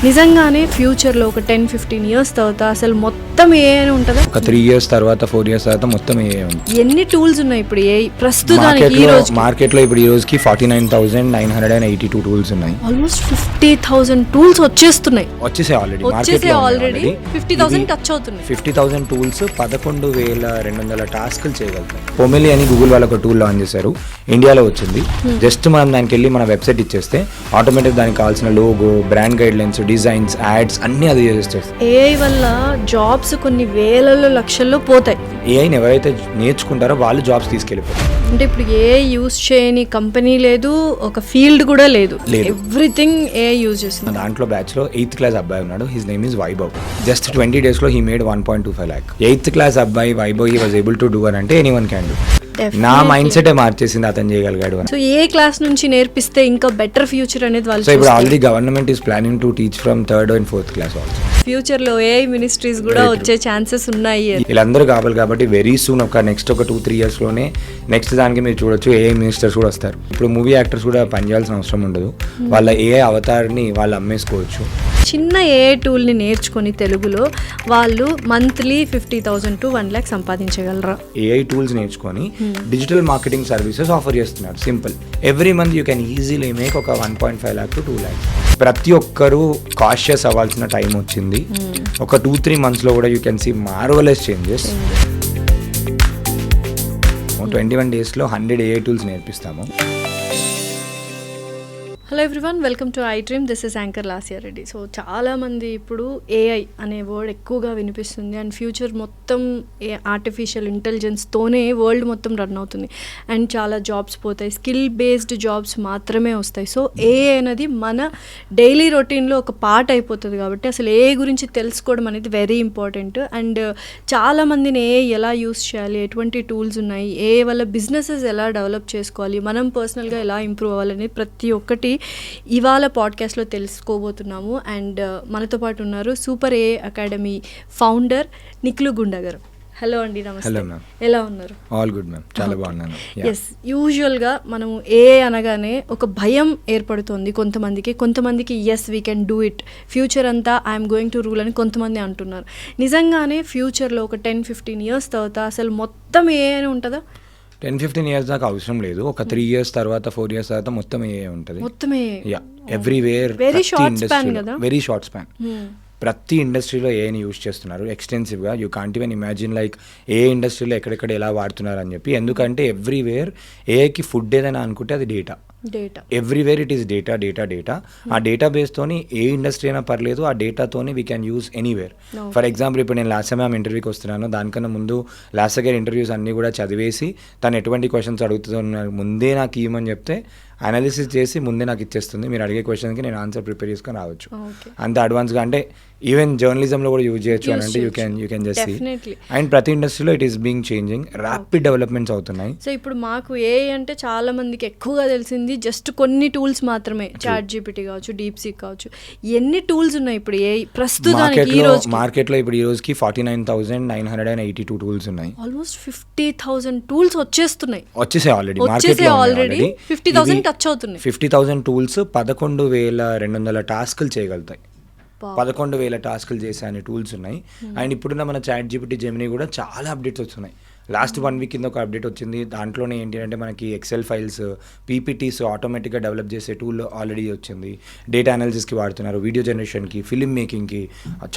నిజంగానే ఫ్యూచర్లో ఒక 10-15 ఇయర్స్ తర్వాత అసలు మొత్తం ఏ అని ఉంటుందా? ఒక 3 years తర్వాత 4 years తర్వాత మొత్తం ఏ ఉంటుంది. ఎన్ని టూల్స్ ఉన్నాయి ఇప్పుడు ఏ ప్రస్తుతానికి ఈ రోజు మార్కెట్లో ఇప్పుడు ఈ రోజుకి 49,982 టూల్స్ ఉన్నాయి. ఆల్మోస్ట్ 50,000 టూల్స్ వచ్చేస్తున్నాయి. వచ్చేసాయి ఆల్రెడీ 50,000 టచ్ అవుతున్నాయి. 50,000 టూల్స్ 11,200 టాస్క్లు చేయగలుగుతాయి. పొమెలి అని గూగుల్ వాళ్ళు ఒక టూల్ లాంచ్ చేశారు, ఇండియాలో వచ్చింది. జస్ట్ మనం దానికి వెళ్ళి మన వెబ్సైట్ ఇచ్చేస్తే ఆటోమేటిక్ దానికి కావాల్సిన logo, brand guide lines, designs, ads అన్ని అది చేసేస్తుంది. ఏఐ వల్ల జాబ్స్ కొన్ని వేలలో లక్షల్లో పోతాయి. ఏఐని ఎవరైతే నేర్చుకుంటారో వాళ్ళు జాబ్స్ తీసుకెళ్ళిపోతారు. అంటే ఇప్పుడు ఏ యూజ్ చేయని కంపెనీ లేదు, ఒక ఫీల్డ్ కూడా లేదు. ఎవ్రీథింగ్ ఏ యూజ్ చేస్తుంది. దాంట్లో బ్యాచ్ లో 8th క్లాస్ అబ్బాయి ఉన్నాడు. His name is Vaibhav. Just 20 days లో he made 1.25 lakh. 8th class అబ్బాయి Vaibhav he was able to do అని అంటే ఎనీవన్ క్యాన్ డూ. నా మైండ్ సెట్ మార్చేసింది అతను చేయగలిగాడు అని. సో ఏ క్లాస్ నుంచి నేర్పిస్తే ఇంకా బెటర్ ఫ్యూచర్ అనేది వాళ్ళు. సో ఇప్పుడు already government is planning to teach from 3rd and 4th class also. Future లో ఏఐ మినిస్ట్రీస్ కూడా వచ్చే ఛాన్సెస్ ఉన్నాయి. వీళ్ళందరూ కావాలి కాబట్టి వెరీ సూన్ ఒక నెక్స్ట్ ఒక 2-3 years లోనే నెక్స్ట్ దానికి మీరు చూడొచ్చు ఏఐ మినిస్టర్స్ కూడా వస్తారు. ఇప్పుడు మూవీ యాక్టర్స్ కూడా పనిచేయాల్సిన అవసరం ఉండదు, వాళ్ళ ఏఐ అవతార్ని వాళ్ళు అమ్మేసుకోవచ్చు. చిన్న ఏఐ టూల్ని నేర్చుకొని తెలుగులో వాళ్ళు మంత్లీ 50,000 to 1 lakh సంపాదించగలరా? ఏఐ టూల్స్ నేర్చుకొని డిజిటల్ మార్కెటింగ్ సర్వీసెస్ ఆఫర్ చేస్తున్నారు. Simple, every month you can easily make ఒక 1.5 lakh to 2 lakh. ప్రతి ఒక్కరూ కాషియస్ అవ్వాల్సిన టైం వచ్చింది. ఒక 2-3 months లో కూడా you can see marvellous changes. 21 days లో 100 ఏఐ టూల్స్ నేర్పిస్తాము. Hello everyone, welcome to I Dream. This is anchor Lasya Reddy. So చాలామంది ఇప్పుడు ఏఐ అనే వర్డ్ ఎక్కువగా వినిపిస్తుంది అండ్ ఫ్యూచర్ మొత్తం ఆర్టిఫిషియల్ ఇంటెలిజెన్స్తోనే వరల్డ్ మొత్తం రన్ అవుతుంది అండ్ చాలా జాబ్స్ పోతాయి, స్కిల్ బేస్డ్ జాబ్స్ మాత్రమే వస్తాయి. సో ఏఐ అనేది మన డైలీ రొటీన్లో ఒక పార్ట్ అయిపోతుంది కాబట్టి అసలు ఏఐ గురించి తెలుసుకోవడం అనేది వెరీ ఇంపార్టెంట్. అండ్ చాలామందిని ఏఐ ఎలా యూస్ చేయాలి, ఎటువంటి టూల్స్ ఉన్నాయి, ఏఐ వల్ల బిజినెసెస్ ఎలా డెవలప్ చేసుకోవాలి, మనం పర్సనల్గా ఎలా ఇంప్రూవ్ అవ్వాలని ప్రతి ఒక్కటి ఇవాళ పాడ్కాస్ట్లో తెలుసుకోబోతున్నాము. అండ్ మనతో పాటు ఉన్నారు super AI academy founder Nikhil గుండా గారు. హలో అండి, నమస్తే. హలో మ్యామ్, ఎలా ఉన్నారు? ఆల్ గుడ్ మ్యామ్, చాలా బాగున్నాను. ఎస్, యూజువల్గా మనము ఏఐ అనగానే ఒక భయం ఏర్పడుతుంది కొంతమందికి yes we can do it, future అంతా ఐఎమ్ గోయింగ్ టు రూల్ అని కొంతమంది అంటున్నారు. నిజంగానే ఫ్యూచర్లో ఒక 10-15 years తర్వాత అసలు మొత్తం ఏఐ అని ఉంటుందా? 10-15 years దాకా అవసరం లేదు. ఒక 3 years తర్వాత 4 years తర్వాత మొత్తం ఏ ఉంటుంది. ఎవ్రీవేర్, వెరీ షార్ట్ స్పాన్ కదా. Very short span. ప్రతి ఇండస్ట్రీలో ఏఐని యూజ్ చేస్తున్నారు ఎక్స్టెన్సివ్గా. You can't even imagine like a ఇండస్ట్రీలో ఎక్కడెక్కడ ఎలా వాడుతున్నారు అని చెప్పి. ఎందుకంటే ఎవ్రీవేర్ ఏఐకి ఫుడ్ ఏదైనా అనుకుంటే అది data. Everywhere it is data. ఆ డేటా బేస్తోని ఏ ఇండస్ట్రీ అయినా పర్లేదు, ఆ డేటాతోని we can use anywhere. For example ఇప్పుడు నేను లాస్ట్ మ్యామ్ ఇంటర్వ్యూకి వస్తున్నాను, దానికన్నా ముందు లాస్ట్ గారి ఇంటర్వ్యూస్ అన్నీ కూడా చదివేసి తను ఎటువంటి క్వశ్చన్స్ అడుగుతున్నారు ముందే నాకు ఇవ్వమని చెప్తే అనాలిసిస్ చేసి ముందే నాకు ఇచ్చేస్తుంది. మీరు అడిగే క్వశ్చన్కి నేను ఆన్సర్ ప్రిపేర్ చేసుకొని రావచ్చు. అంత అడ్వాన్స్గా అంటే ఈవెన్ జర్నలిజంలో కూడా యూజ్ చేయొచ్చు అని అంటే you can just see. And ప్రతి ఇండస్ట్రీలో it is being changing, rapid developments అవుతున్నాయి. సో ఇప్పుడు మాకు ఏఐ అంటే చాలా మందికి ఎక్కువగా తెలిసింది జస్ట్ కొన్ని టూల్స్ మాత్రమే, చాట్ జీపీటీ కావచ్చు, డీప్ సీక్ కావచ్చు. ఎన్ని టూల్స్ ఉన్నాయి ఇప్పుడు ఏఐ ప్రస్తుతానికి ఈ రోజు మార్కెట్లో? ఇప్పుడు ఈ రోజుకి 49,982 టూల్స్ ఉన్నాయి. ఆల్మోస్ట్ 50,000 టూల్స్ వచ్చేసాయి ఆల్రెడీ. 50,000 టచ్ అవుతున్నాయి. 50,000 టూల్స్ 11,200 టాస్క్లు చేయగలుగుతాయి. 11,000 టాస్క్లు చేసే అనే టూల్స్ ఉన్నాయి. అండ్ ఇప్పుడున్న మన చాట్ జీపీటీ, జెమినీ కూడా చాలా అప్డేట్స్ వస్తున్నాయి. లాస్ట్ 1 week కింద ఒక అప్డేట్ వచ్చింది. దాంట్లోనే ఏంటి అంటే మనకి ఎక్సెల్ ఫైల్స్, పీపీటీస్ ఆటోమేటిక్గా డెవలప్ చేసే టూల్ ఆల్రెడీ వచ్చింది. డేటా అనాలిసిస్కి వాడుతున్నారు, వీడియో జనరేషన్కి, ఫిల్మ్ మేకింగ్కి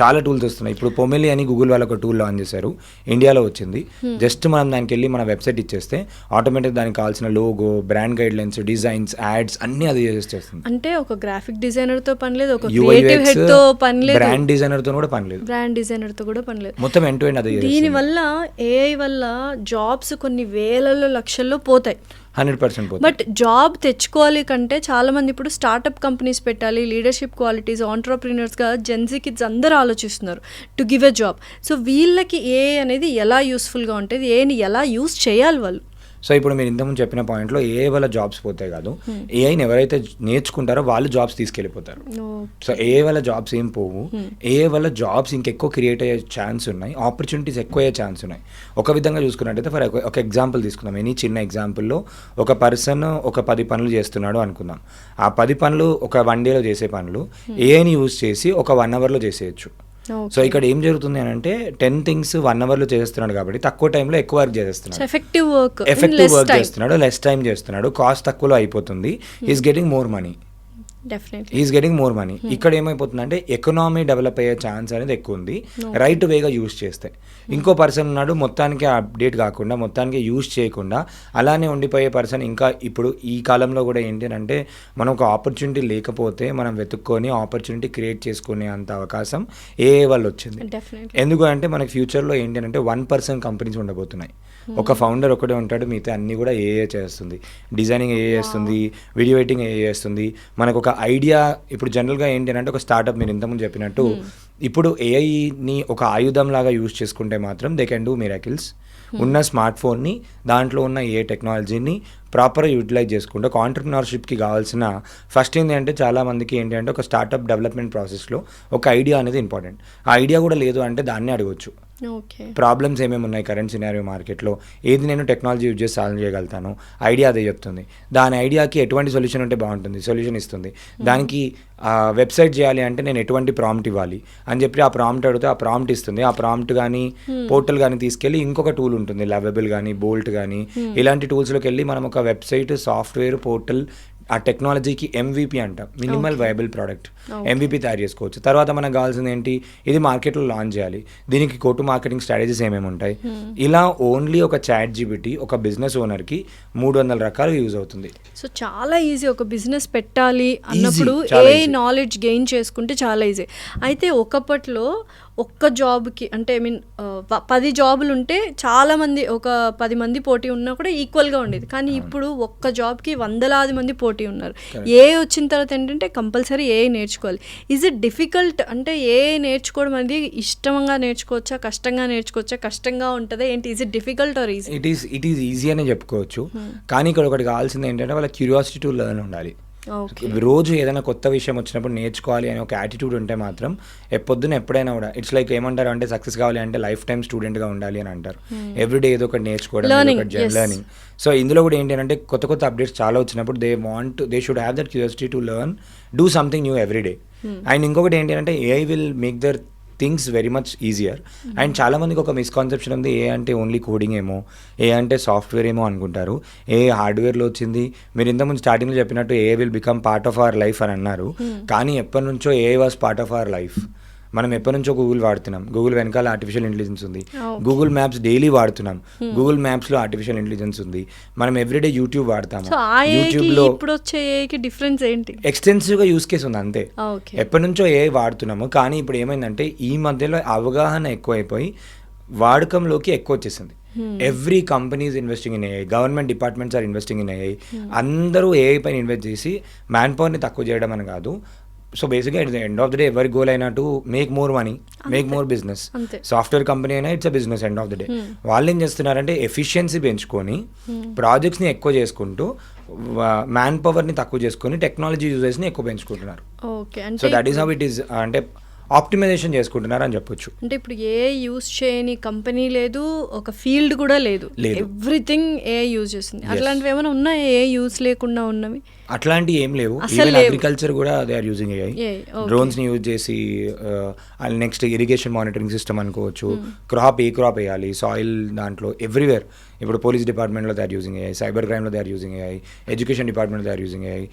చాలా టూల్స్ వస్తున్నాయి. ఇప్పుడు పొమెలి అని గూగుల్ వాళ్ళు ఒక టూల్ లాంచ్ చేశారు, ఇండియాలో వచ్చింది. జస్ట్ మనం దానికి వెళ్ళి మన వెబ్సైట్ ఇచ్చేస్తే ఆటోమేటిక్ దానికి కావాల్సిన logo, brand guide lines, designs, ads అన్ని అది చేస్తుంది. అంటే ఒక గ్రాఫిక్ డిజైనర్తో పని లేదు, ఒక క్రియేటివ్ హెడ్తో పని లేదు, బ్రాండ్ డిజైనర్తో కూడా పని లేదు, మొత్తం ఎండ్ టు ఎండ్ అది. దీనివల్ల ఏఐ వల్ల జాబ్స్ కొన్ని వేలలో లక్షల్లో పోతాయి. 100% పోతాయి. బట్ జాబ్ తెచ్చుకోవాలి కంటే చాలా మంది ఇప్పుడు స్టార్ట్అప్ కంపెనీస్ పెట్టాలి, లీడర్షిప్ క్వాలిటీస్, ఆంట్రప్రీనర్స్గా జెన్జీ కిడ్స్ అందరూ ఆలోచిస్తున్నారు to give a job. So వీళ్ళకి ఏఐ అనేది ఎలా యూస్ఫుల్గా ఉంటుంది, ఏఐని ఎలా యూస్ చేయాలి వాళ్ళు? సో ఇప్పుడు మీరు ఇంతకుముందు చెప్పిన పాయింట్లో ఏఐ వల్ల జాబ్స్ పోతాయి కాదు, ఏఐని ఎవరైతే నేర్చుకుంటారో వాళ్ళు జాబ్స్ తీసుకెళ్ళిపోతారు. సో ఏఐ వల్ల జాబ్స్ ఏం పోవు, ఏఐ వల్ల జాబ్స్ ఇంకెక్కువ క్రియేట్ అయ్యే ఛాన్స్ ఉన్నాయి, ఆపర్చునిటీస్ ఎక్కువ అయ్యే ఛాన్స్ ఉన్నాయి. ఒక విధంగా చూసుకున్నట్టయితే ఫర్ ఒక ఎగ్జాంపుల్ తీసుకుందాం. ఎనీ చిన్న ఎగ్జాంపుల్లో ఒక పర్సన్ ఒక 10 పనులు చేస్తున్నాడు అనుకుందాం. ఆ 10 పనులు ఒక 1 డేలో చేసే పనులు ఏఐని యూజ్ చేసి ఒక 1 అవర్లో చేసేయచ్చు. సో ఇక్కడ ఏం జరుగుతుంది అని అంటే 10 థింగ్స్ 1 అవర్లో చేస్తున్నాడు కాబట్టి తక్కువ టైంలో ఎక్కువ వర్క్ చేస్తున్నాడు, ఎఫెక్టివ్ వర్క్ చేస్తున్నాడు, లెస్ టైం చేస్తున్నాడు, కాస్ట్ తక్కువలో అయిపోతుంది, is getting more money. Is getting more money. ఇక్కడ ఏమైపోతుందంటే ఎకనామీ డెవలప్ అయ్యే ఛాన్స్ అనేది ఎక్కువ ఉంది రైట్ వేగా యూజ్ చేస్తే. ఇంకో పర్సన్ ఉన్నాడు మొత్తానికి అప్డేట్ కాకుండా, మొత్తానికి యూజ్ చేయకుండా అలానే ఉండిపోయే పర్సన్. ఇంకా ఇప్పుడు ఈ కాలంలో కూడా ఏంటి అంటే మనం ఒక ఆపర్చునిటీ లేకపోతే మనం వెతుక్కొని ఆపర్చునిటీ క్రియేట్ చేసుకునే అంత అవకాశం ఏఐ వల్ల వచ్చింది. ఎందుకు అంటే మనకి ఫ్యూచర్లో ఏంటి అంటే 1% కంపెనీస్ ఉండబోతున్నాయి. ఒక ఫౌండర్ ఒకటే ఉంటాడు, మిగతా అన్నీ కూడా ఏఏ చేస్తుంది. డిజైనింగ్ ఏఏ చేస్తుంది, వీడియో ఎడిటింగ్ ఏఏ చేస్తుంది. మనకు ఒక ఐడియా ఇప్పుడు జనరల్గా ఏంటి అంటే ఒక స్టార్టప్ మీరు ఇంతకుముందు చెప్పినట్టు ఇప్పుడు ఏఐని ఒక ఆయుధం లాగా యూజ్ చేసుకుంటే మాత్రం దే కెన్ డూ మిరాకిల్స్. ఉన్న స్మార్ట్ ఫోన్ని, దాంట్లో ఉన్న ఏ టెక్నాలజీని ప్రాపర్గా యూటిలైజ్ చేసుకుంటే ఒక ఆంటర్ప్రినర్షిప్కి కావాల్సిన ఫస్ట్ ఏంటి అంటే చాలామందికి ఏంటి అంటే ఒక స్టార్టప్ డెవలప్మెంట్ ప్రాసెస్లో ఒక ఐడియా అనేది ఇంపార్టెంట్. ఆ ఐడియా కూడా లేదు అంటే దాన్ని అడగవచ్చు. ప్రాబ్లమ్స్ ఏమేమి ఉన్నాయి కరెంట్ సినారియో మార్కెట్లో, ఏది నేను టెక్నాలజీ యూజ్ చేసి సాల్వ్ చేయగలుగుతాను, ఐడియా అదే చెప్తుంది. దాని ఐడియాకి ఎటువంటి సొల్యూషన్ ఉంటే బాగుంటుంది, సొల్యూషన్ ఇస్తుంది. దానికి వెబ్సైట్ చేయాలి అంటే నేను ఎటువంటి ప్రాంప్ట్ ఇవ్వాలి అని చెప్పి ఆ ప్రాంప్ట్ అడిగితే ఆ ప్రాంప్ట్ ఇస్తుంది. ఆ ప్రాంప్ట్ కానీ పోర్టల్ కానీ తీసుకెళ్ళి ఇంకొక టూల్ ఉంటుంది, లవబుల్ కానీ బోల్ట్ కానీ ఇలాంటి టూల్స్లోకి వెళ్ళి మనం ఒక వెబ్సైట్, సాఫ్ట్వేర్, పోర్టల్, ఆ టెక్నాలజీకి MVP అంటాం, మినిమల్ వైబుల్ ప్రోడక్ట్, MVP తయారు చేసుకోవచ్చు. తర్వాత మనకు కావాల్సింది ఏంటి, ఇది మార్కెట్లో లాంచ్ చేయాలి, దీనికి గో టు మార్కెటింగ్ స్ట్రాటజీస్ ఏమేమి ఉంటాయి. ఇలా ఓన్లీ ఒక ChatGPT ఒక బిజినెస్ ఓనర్కి 300 రకాలు యూజ్ అవుతుంది. సో చాలా ఈజీ ఒక బిజినెస్ పెట్టాలి అన్నప్పుడు ఏ నాలెడ్జ్ గెయిన్ చేసుకుంటే చాలా ఈజీ. అయితే ఒకప్పట్లో ఒక్క జాబ్కి అంటే 10 జాబులు ఉంటే చాలామంది, ఒక 10 మంది పోటీ ఉన్నా కూడా ఈక్వల్గా ఉండేది. కానీ ఇప్పుడు ఒక్క జాబ్కి 100 మంది పోటీ ఉన్నారు. ఏ వచ్చిన తర్వాత ఏంటంటే కంపల్సరీ ఏ నేర్చుకోవాలి. ఈజ్ ఇట్ డిఫికల్ట్ అంటే ఏ నేర్చుకోవడం అనేది ఇష్టంగా నేర్చుకోవచ్చా, కష్టంగా నేర్చుకోవచ్చా, కష్టంగా ఉంటుందా ఏంటి, is it difficult or easy? It is easy అనే చెప్పుకోవచ్చు. కానీ ఇక్కడ ఒకటి కావాల్సింది ఏంటంటే వాళ్ళ క్యూరియాసిటీ టు లెర్న్ ఉండాలి. రోజు ఏదైనా కొత్త విషయం వచ్చినప్పుడు నేర్చుకోవాలి అనే ఒక యాటిట్యూడ్ ఉంటే మాత్రం పొద్దున ఎప్పుడైనా కూడా ఇట్స్ లైక్ ఏమంటారు అంటే సక్సెస్ కావాలి అంటే లైఫ్ టైం స్టూడెంట్గా ఉండాలి అని అంటారు. ఎవ్రీడే ఏదో ఒకటి నేర్చుకోవడం, లెర్నింగ్. సో ఇందులో కూడా ఏంటి అంటే కొత్త అప్డేట్స్ చాలా వచ్చినప్పుడు they should have that curiosity to learn, do something new everyday. And ఇంకొకటి ఏంటి అంటే AI will make there things very much easier. And చాలామందికి ఒక మిస్కాన్సెప్షన్ ఉంది, ఏ అంటే ఓన్లీ కోడింగ్ ఏమో, ఏ అంటే సాఫ్ట్వేర్ ఏమో అనుకుంటారు. ఏ హార్డ్వేర్లో వచ్చింది. మీరు ఇంతకుముందు స్టార్టింగ్లో చెప్పినట్టు AI will become part of our life అని అన్నారు. కానీ ఎప్పటి నుంచో AI was part of our life. మనం ఎప్పటి నుంచో గూగుల్ వాడుతున్నాం, గూగుల్ వెనకాల ఆర్టిఫిషియల్ ఇంటెలిజెన్స్ ఉంది. గూగుల్ మ్యాప్స్ డైలీ వాడుతున్నాం, గూగుల్ మ్యాప్స్లో ఆర్టిఫిషియల్ ఇంటెలిజెన్స్ ఉంది. మనం ఎవ్రీడే యూట్యూబ్ వాడతాము, యూట్యూబ్లో డిఫరెన్స్ ఏంటి, ఎక్స్టెన్సివ్గా యూస్ కేసు ఉంది అంతే. ఎప్పటి నుంచో ఏ వాడుతున్నాము. కానీ ఇప్పుడు ఏమైందంటే ఈ మధ్యలో అవగాహన ఎక్కువైపోయి వాడకంలోకి ఎక్కువ వచ్చేసింది. Every company is investing in AI, government departments are investing in AI. అందరూ ఏఐ పైన ఇన్వెస్ట్ చేసి మ్యాన్ పవర్ని తక్కువ చేయడం అని కాదు. సో బేసిక్గా it the end of the day ఎవరి గోల్ అయినా to make more money, make more business. Software company అయినా it's a business end of the day. వాళ్ళు ఏం చేస్తున్నారంటే ఎఫిషియన్సీ పెంచుకొని ప్రాజెక్ట్స్ని ఎక్కువ చేసుకుంటూ మ్యాన్ పవర్ని తక్కువ చేసుకొని టెక్నాలజీ యూజెస్ని ఎక్కువ పెంచుకుంటున్నారు. So that is how it is, అంటే ఆప్టిమైజేషన్ చేసుకుంటున్నారు అని చెప్పొచ్చు. అంటే ఇప్పుడు ఏ యూజ్ చేయని కంపెనీ లేదు, ఒక ఫీల్డ్ కూడా లేదు, ఎవ్రీథింగ్ ఏ యూజ్ చేస్తుంది. అట్లాంటివి ఏమైనా ఉన్నాయి ఏ యూజ్ లేకుండా ఉన్నవి? అట్లాంటివి ఏం లేవు. ఈవెన్ అగ్రికల్చర్ కూడా దే ఆర్ యూజింగ్ ఏఐ. డ్రోన్స్ని యూజ్ చేసి నెక్స్ట్ ఇరిగేషన్ మానిటరింగ్ సిస్టమ్ అనుకోవచ్చు. క్రాప్ వేయాలి, సాయిల్ దాంట్లో ఎవ్రీవేర్. ఇప్పుడు పోలీస్ డిపార్ట్మెంట్లో they are using AI, cyber క్రైమ్లో they are using AI, education డిపార్ట్మెంట్లో దే ఆర్ యూజింగ్ ఏఐ,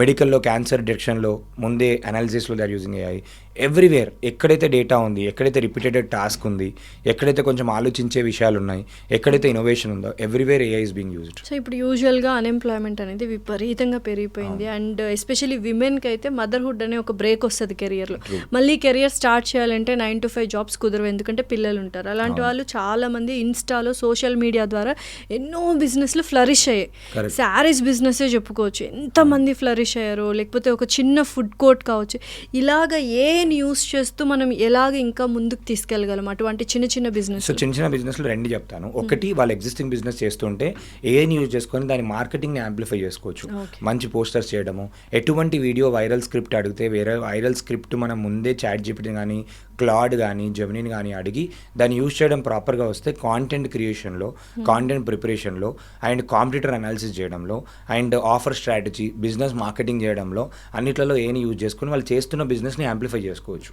మెడికల్లో క్యాన్సర్ డిటెక్షన్లో ముందే అనాలిసిస్లో they are using AI. Everywhere ఎక్కడైతే డేటా ఉంది, ఎక్కడైతే రిపీటెడ్ టాస్క్ ఉంది, ఎక్కడైతే కొంచెం ఆలోచించే విషయాలు ఉన్నాయి, ఎక్కడైతే ఇన్నోవేషన్ ఉందో everywhere AI is being used. So ఇప్పుడు యూజువల్గా అన్ఎంప్లాయ్మెంట్ అనేది విపరీతంగా పెరిగిపోయింది. అండ్ ఎస్పెషల్లీ విమెన్కి అయితే మదర్హుడ్ అనే ఒక బ్రేక్ వస్తుంది కెరియర్లో. మళ్ళీ కెరియర్ స్టార్ట్ చేయాలంటే 9 to 5 జాబ్స్ కుదరవు, ఎందుకంటే పిల్లలు ఉంటారు. అలాంటి వాళ్ళు చాలామంది ఇన్స్టాలో, సోషల్ మీడియా ద్వారా ఎన్నో బిజినెస్లు ఫ్లరిష్ అయ్యాయి. శారీస్ బిజినెస్సే చెప్పుకోవచ్చు, ఎంతమంది ఫ్లరిష్ ఎస్టాబ్లిష్ అయ్యారో, లేకపోతే ఒక చిన్న ఫుడ్ కోర్ట్ కావచ్చు, ఇలాగ ఏఐని యూస్ చేస్తూ మనం ఎలాగ ఇంకా ముందుకు తీసుకెళ్ళగలం అటువంటి చిన్న చిన్న బిజినెస్? సో చిన్న బిజినెస్లో రెండు చెప్తాను. ఒకటి, వాళ్ళ ఎగ్జిస్టింగ్ బిజినెస్ చేస్తుంటే ఏఐని యూజ్ చేసుకొని దాని మార్కెటింగ్ని యాంప్లిఫై చేసుకోవచ్చు. మంచి పోస్టర్స్ చేయడము, ఎటువంటి వీడియో వైరల్ స్క్రిప్ట్ అడిగితే వైరల్ స్క్రిప్ట్ మనం ముందే చాట్ జీపీటీ కానీ క్లాడ్ కానీ జెమినీని కానీ అడిగి దాన్ని యూజ్ చేయడం ప్రాపర్గా వస్తే కాంటెంట్ క్రియేషన్లో, కాంటెంట్ ప్రిపరేషన్లో అండ్ కాంపిటీటర్ అనాలిసిస్ చేయడంలో and offer strategy, business marketing చేయడంలో అన్నిట్లలో ఏని యూజ్ చేసుకుని వాళ్ళు చేస్తున్న బిజినెస్ని యాంప్లిఫై చేసుకోవచ్చు.